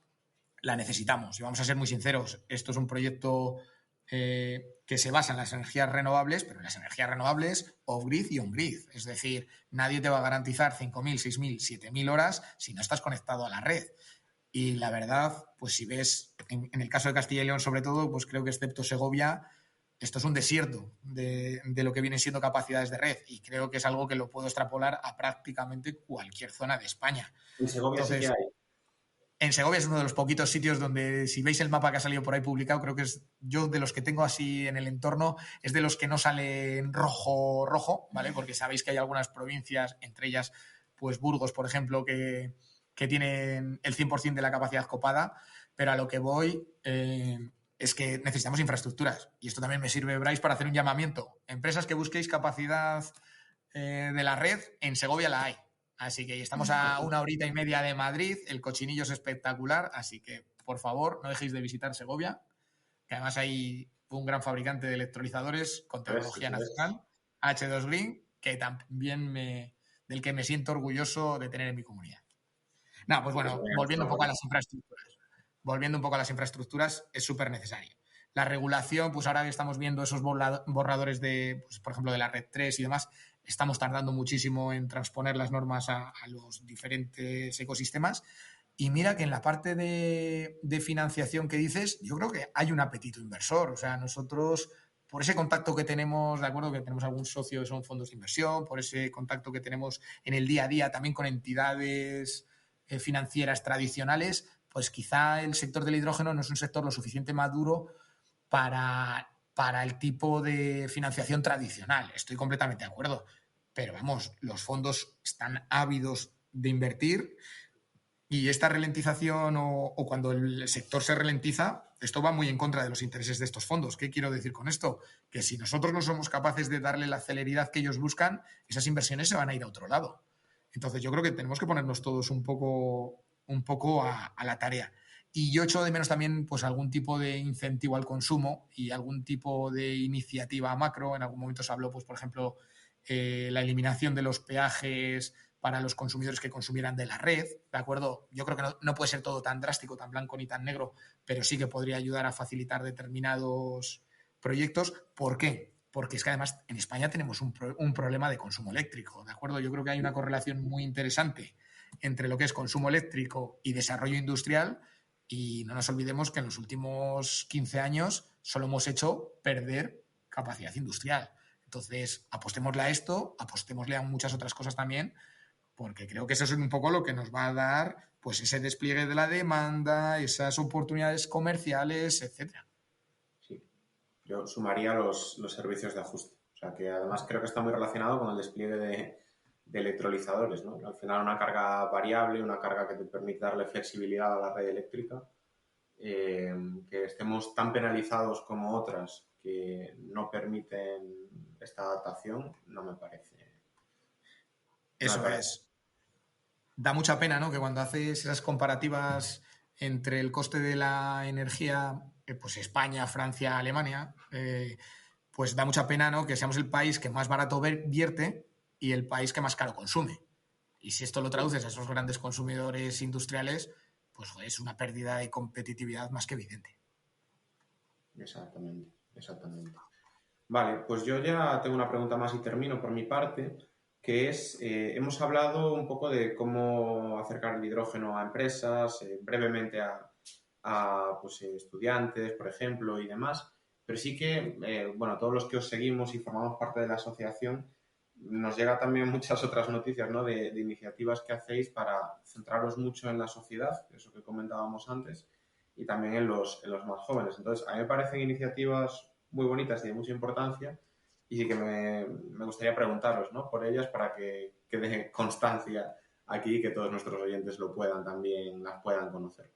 [SPEAKER 4] la necesitamos. Y vamos a ser muy sinceros, esto es un proyecto que se basa en las energías renovables, pero en las energías renovables off-grid y on-grid. Es decir, nadie te va a garantizar 5.000, 6.000, 7.000 horas si no estás conectado a la red. Y la verdad, pues si ves, en el caso de Castilla y León sobre todo, pues creo que excepto Segovia, esto es un desierto de lo que vienen siendo capacidades de red. Y creo que es algo que lo puedo extrapolar a prácticamente cualquier zona de España.
[SPEAKER 1] En Segovia sí que hay.
[SPEAKER 4] En Segovia es uno de los poquitos sitios donde, si veis el mapa que ha salido por ahí publicado, creo que es yo de los que tengo así en el entorno, es de los que no sale en rojo, ¿vale? Porque sabéis que hay algunas provincias, entre ellas, pues Burgos, por ejemplo, que tienen el 100% de la capacidad copada, pero a lo que voy es que necesitamos infraestructuras. Y esto también me sirve, Bryce, para hacer un llamamiento. Empresas que busquéis capacidad de la red, en Segovia la hay. Así que estamos a 1 horita y media de Madrid, el cochinillo es espectacular, así que por favor no dejéis de visitar Segovia, que además hay un gran fabricante de electrolizadores con tecnología nacional, H2 Green, que también del que me siento orgulloso de tener en mi comunidad. No, pues bueno, volviendo un poco a las infraestructuras, es súper necesario. La regulación, pues ahora que estamos viendo esos borradores de, pues, por ejemplo, de la Red 3 y demás, estamos tardando muchísimo en transponer las normas a los diferentes ecosistemas. Y mira que en la parte de financiación que dices, yo creo que hay un apetito inversor. O sea, nosotros, por ese contacto que tenemos, de acuerdo, que tenemos algún socio que son fondos de inversión, por ese contacto que tenemos en el día a día también con entidades financieras tradicionales, pues quizá el sector del hidrógeno no es un sector lo suficiente maduro para el tipo de financiación tradicional. Estoy completamente de acuerdo. Pero vamos, los fondos están ávidos de invertir y esta ralentización o cuando el sector se ralentiza, esto va muy en contra de los intereses de estos fondos. ¿Qué quiero decir con esto? Que si nosotros no somos capaces de darle la celeridad que ellos buscan, esas inversiones se van a ir a otro lado. Entonces yo creo que tenemos que ponernos todos un poco a la tarea. Y yo echo de menos también pues algún tipo de incentivo al consumo y algún tipo de iniciativa macro. En algún momento se habló, pues, por ejemplo, la eliminación de los peajes para los consumidores que consumieran de la red, ¿de acuerdo? Yo creo que no puede ser todo tan drástico, tan blanco ni tan negro, pero sí que podría ayudar a facilitar determinados proyectos. ¿Por qué? Porque es que además en España tenemos un problema de consumo eléctrico, ¿de acuerdo? Yo creo que hay una correlación muy interesante entre lo que es consumo eléctrico y desarrollo industrial, y no nos olvidemos que en los últimos 15 años solo hemos hecho perder capacidad industrial. Entonces, apostémosle a esto, apostémosle a muchas otras cosas también, porque creo que eso es un poco lo que nos va a dar pues ese despliegue de la demanda, esas oportunidades comerciales, etcétera.
[SPEAKER 1] Sí, yo sumaría los servicios de ajuste. O sea, que además creo que está muy relacionado con el despliegue electrolizadores, ¿no? Al final una carga variable, una carga que te permite darle flexibilidad a la red eléctrica, que estemos tan penalizados como otras que no permiten esta adaptación, no me parece.
[SPEAKER 4] Eso es. Da mucha pena, ¿no?, que cuando haces esas comparativas entre el coste de la energía, pues España, Francia, Alemania, pues da mucha pena, ¿no?, que seamos el país que más barato vierte y el país que más caro consume. Y si esto lo traduces a esos grandes consumidores industriales, pues joder, es una pérdida de competitividad más que evidente.
[SPEAKER 1] Exactamente. Vale, pues yo ya tengo una pregunta más y termino por mi parte, que es, hemos hablado un poco de cómo acercar el hidrógeno a empresas, brevemente a pues, estudiantes, por ejemplo, y demás, pero sí que, bueno, todos los que os seguimos y formamos parte de la asociación, nos llega también muchas otras noticias, ¿no?, de iniciativas que hacéis para centraros mucho en la sociedad, eso que comentábamos antes, y también en los más jóvenes. Entonces, a mí me parecen iniciativas muy bonitas y de mucha importancia, y sí que me gustaría preguntaros, ¿no?, por ellas para que quede constancia aquí y que todos nuestros oyentes lo puedan también, las puedan conocer.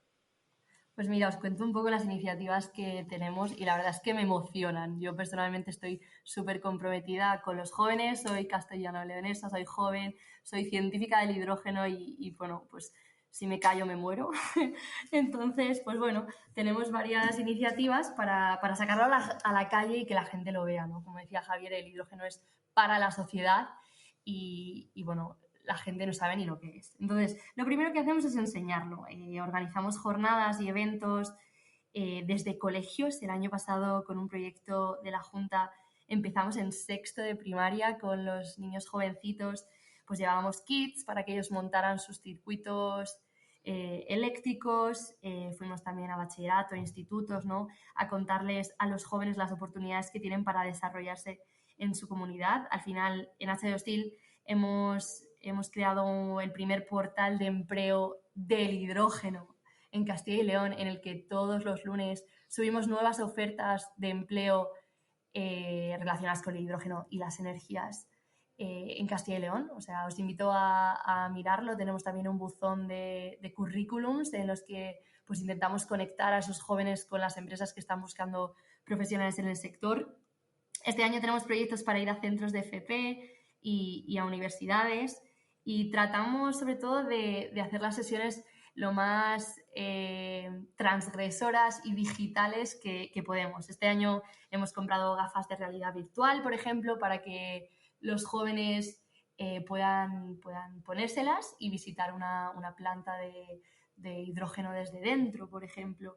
[SPEAKER 3] Pues mira, os cuento un poco las iniciativas que tenemos y la verdad es que me emocionan. Yo personalmente estoy súper comprometida con los jóvenes, soy castellano-leonesa, soy joven, soy científica del hidrógeno y bueno, pues si me callo me muero. Entonces, pues bueno, tenemos varias iniciativas para sacarlo a la calle y que la gente lo vea, ¿no? Como decía Javier, el hidrógeno es para la sociedad y bueno, la gente no sabe ni lo que es. Entonces, lo primero que hacemos es enseñarlo. Organizamos jornadas y eventos desde colegios. El año pasado, con un proyecto de la Junta, empezamos en sexto de primaria con los niños jovencitos. Pues llevábamos kits para que ellos montaran sus circuitos eléctricos. Fuimos también a bachillerato, institutos, ¿no?, a contarles a los jóvenes las oportunidades que tienen para desarrollarse en su comunidad. Al final, en H2 Steel hemos creado el primer portal de empleo del hidrógeno en Castilla y León, en el que todos los lunes subimos nuevas ofertas de empleo relacionadas con el hidrógeno y las energías en Castilla y León. O sea, os invito a mirarlo. Tenemos también un buzón de currículums en los que pues intentamos conectar a esos jóvenes con las empresas que están buscando profesionales en el sector. Este año tenemos proyectos para ir a centros de FP y a universidades y tratamos sobre todo de hacer las sesiones lo más transgresoras y digitales que podemos. Este año hemos comprado gafas de realidad virtual, por ejemplo, para que los jóvenes puedan ponérselas y visitar una planta de hidrógeno desde dentro, por ejemplo.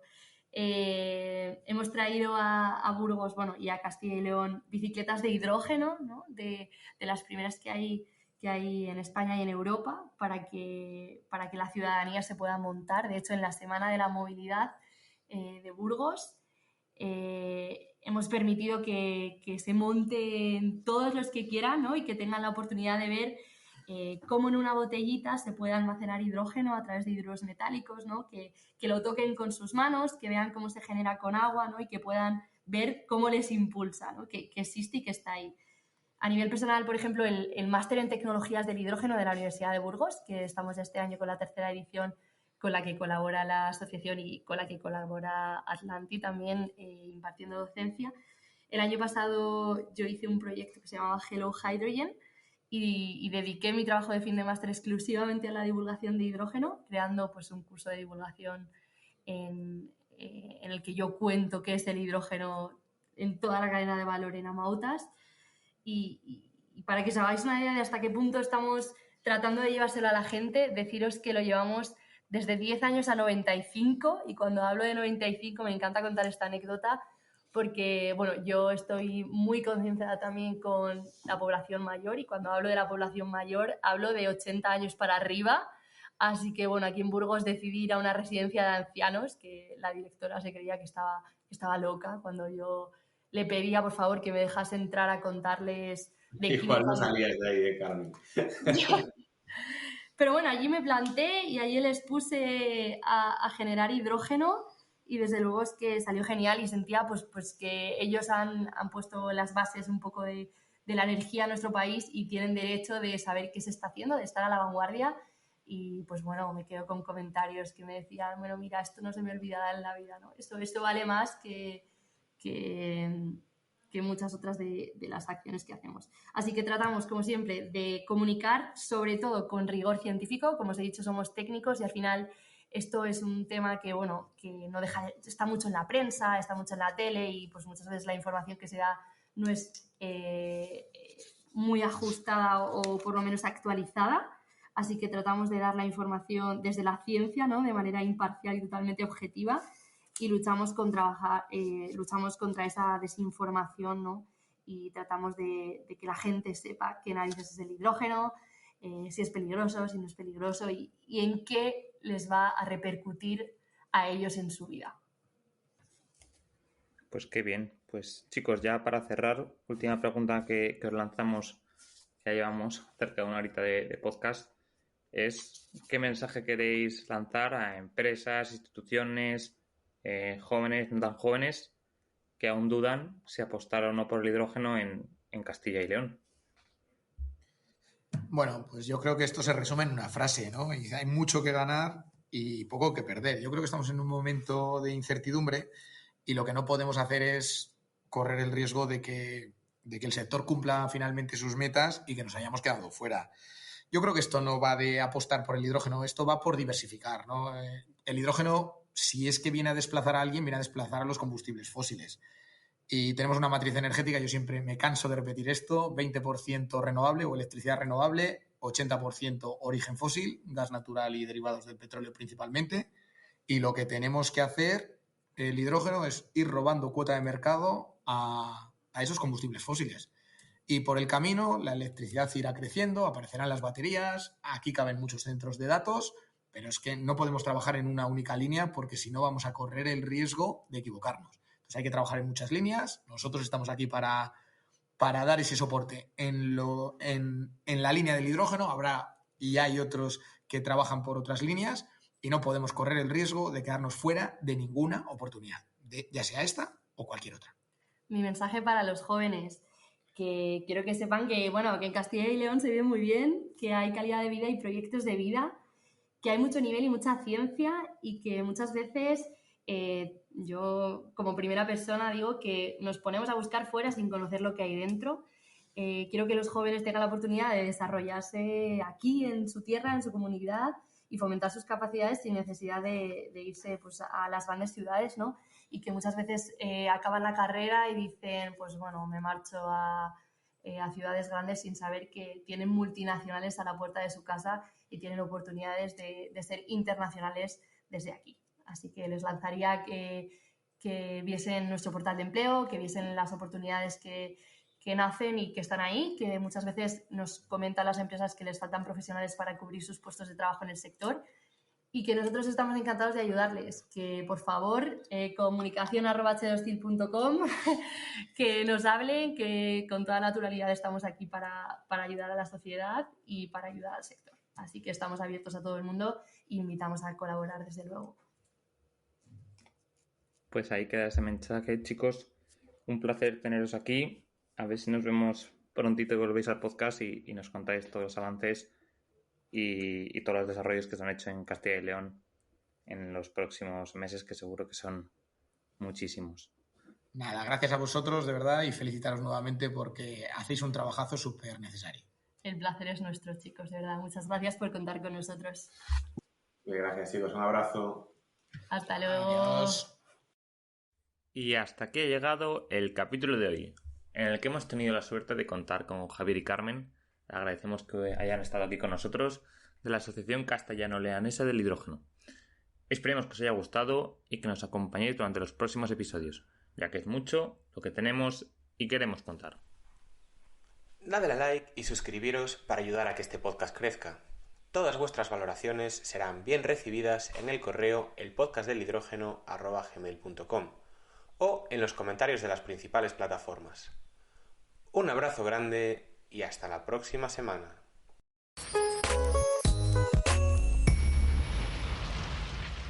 [SPEAKER 3] Hemos traído a Burgos, bueno, y a Castilla y León bicicletas de hidrógeno, ¿no?, de las primeras que hay en España y en Europa para que la ciudadanía se pueda montar. De hecho, en la Semana de la Movilidad de Burgos hemos permitido que se monten todos los que quieran, ¿no?, y que tengan la oportunidad de ver cómo en una botellita se puede almacenar hidrógeno a través de hidruros metálicos, ¿no?, que lo toquen con sus manos, que vean cómo se genera con agua, ¿no?, y que puedan ver cómo les impulsa, ¿no?, que existe y que está ahí. A nivel personal, por ejemplo, el máster en tecnologías del hidrógeno de la Universidad de Burgos, que estamos este año con la tercera edición, con la que colabora la asociación y con la que colabora Atlanti también impartiendo docencia. El año pasado yo hice un proyecto que se llamaba Hello Hydrogen y dediqué mi trabajo de fin de máster exclusivamente a la divulgación de hidrógeno, creando pues un curso de divulgación en el que yo cuento qué es el hidrógeno en toda la cadena de valor en Amautas. Y para que os hagáis una idea de hasta qué punto estamos tratando de llevárselo a la gente, deciros que lo llevamos desde 10 años a 95, y cuando hablo de 95 me encanta contar esta anécdota porque, bueno, yo estoy muy concienciada también con la población mayor y cuando hablo de la población mayor hablo de 80 años para arriba, así que, bueno, aquí en Burgos decidí ir a una residencia de ancianos que la directora se creía que estaba loca cuando yo le pedía, por favor, que me dejase entrar a contarles de
[SPEAKER 1] Igual no salías de ahí, de Carmen.
[SPEAKER 3] Pero bueno, allí me planté y allí les puse a generar hidrógeno y desde luego es que salió genial y sentía pues que ellos han puesto las bases un poco de la energía en nuestro país y tienen derecho de saber qué se está haciendo, de estar a la vanguardia. Y pues bueno, me quedo con comentarios que me decían, bueno, mira, esto no se me olvidará en la vida, ¿no? Esto vale más que muchas otras de las acciones que hacemos. Así que tratamos, como siempre, de comunicar, sobre todo con rigor científico. Como os he dicho, somos técnicos y al final esto es un tema que, bueno, que no deja, está mucho en la prensa, está mucho en la tele y pues muchas veces la información que se da no es muy ajustada o por lo menos actualizada. Así que tratamos de dar la información desde la ciencia, ¿no? De manera imparcial y totalmente objetiva. Y luchamos contra esa desinformación, ¿no? Y tratamos de que la gente sepa qué narices es el hidrógeno, si es peligroso, si no es peligroso y en qué les va a repercutir a ellos en su vida.
[SPEAKER 5] Pues qué bien. Pues chicos, ya para cerrar, última pregunta que os lanzamos, ya llevamos cerca de una horita de podcast, es ¿qué mensaje queréis lanzar a empresas, instituciones, jóvenes, no tan jóvenes, que aún dudan si apostar o no por el hidrógeno en Castilla y León?
[SPEAKER 4] Bueno, pues yo creo que esto se resume en una frase, ¿no? Y hay mucho que ganar y poco que perder. Yo creo que estamos en un momento de incertidumbre y lo que no podemos hacer es correr el riesgo de que el sector cumpla finalmente sus metas y que nos hayamos quedado fuera. Yo creo que esto no va de apostar por el hidrógeno, esto va por diversificar, ¿no? El hidrógeno, si es que viene a desplazar a alguien, viene a desplazar a los combustibles fósiles. Y tenemos una matriz energética, yo siempre me canso de repetir esto, 20% renovable o electricidad renovable, 80% origen fósil, gas natural y derivados del petróleo principalmente. Y lo que tenemos que hacer, el hidrógeno, es ir robando cuota de mercado a esos combustibles fósiles. Y por el camino la electricidad irá creciendo, aparecerán las baterías, aquí caben muchos centros de datos, pero es que no podemos trabajar en una única línea porque si no vamos a correr el riesgo de equivocarnos. Entonces hay que trabajar en muchas líneas. Nosotros estamos aquí para dar ese soporte. En la línea del hidrógeno habrá y hay otros que trabajan por otras líneas y no podemos correr el riesgo de quedarnos fuera de ninguna oportunidad, ya sea esta o cualquier otra.
[SPEAKER 3] Mi mensaje para los jóvenes, que quiero que sepan que, bueno, que en Castilla y León se vive muy bien, que hay calidad de vida y proyectos de vida, que hay mucho nivel y mucha ciencia y que muchas veces yo como primera persona digo que nos ponemos a buscar fuera sin conocer lo que hay dentro. Quiero que los jóvenes tengan la oportunidad de desarrollarse aquí, en su tierra, en su comunidad y fomentar sus capacidades sin necesidad de irse pues, a las grandes ciudades, ¿no? Y que muchas veces acaban la carrera y dicen, pues bueno, me marcho a ciudades grandes sin saber que tienen multinacionales a la puerta de su casa y tienen oportunidades de ser internacionales desde aquí. Así que les lanzaría que viesen nuestro portal de empleo, que viesen las oportunidades que nacen y que están ahí, que muchas veces nos comentan las empresas que les faltan profesionales para cubrir sus puestos de trabajo en el sector y que nosotros estamos encantados de ayudarles. Que por favor, comunicación@h2cil.com, que nos hablen, que con toda naturalidad estamos aquí para ayudar a la sociedad y para ayudar al sector. Así que estamos abiertos a todo el mundo e invitamos a colaborar desde luego.
[SPEAKER 5] Pues ahí queda ese mensaje, chicos. Un placer teneros aquí. A ver si nos vemos prontito y volvéis al podcast y nos contáis todos los avances y todos los desarrollos que se han hecho en Castilla y León en los próximos meses, que seguro que son muchísimos.
[SPEAKER 4] Nada, gracias a vosotros, de verdad, y felicitaros nuevamente porque hacéis un trabajazo súper necesario.
[SPEAKER 3] El placer es nuestro, chicos, de verdad. Muchas gracias por contar con nosotros.
[SPEAKER 1] Gracias, chicos. Un abrazo.
[SPEAKER 3] Hasta luego.
[SPEAKER 4] Adiós.
[SPEAKER 5] Y hasta aquí ha llegado el capítulo de hoy, en el que hemos tenido la suerte de contar con Javier y Carmen. Agradecemos que hayan estado aquí con nosotros, de la Asociación Castellano-Leonesa del Hidrógeno. Esperemos que os haya gustado y que nos acompañéis durante los próximos episodios, ya que es mucho lo que tenemos y queremos contar.
[SPEAKER 1] Dadle a like y suscribiros para ayudar a que este podcast crezca. Todas vuestras valoraciones serán bien recibidas en el correo elpodcastdelhidrógeno@gmail.com o en los comentarios de las principales plataformas. Un abrazo grande y hasta la próxima semana.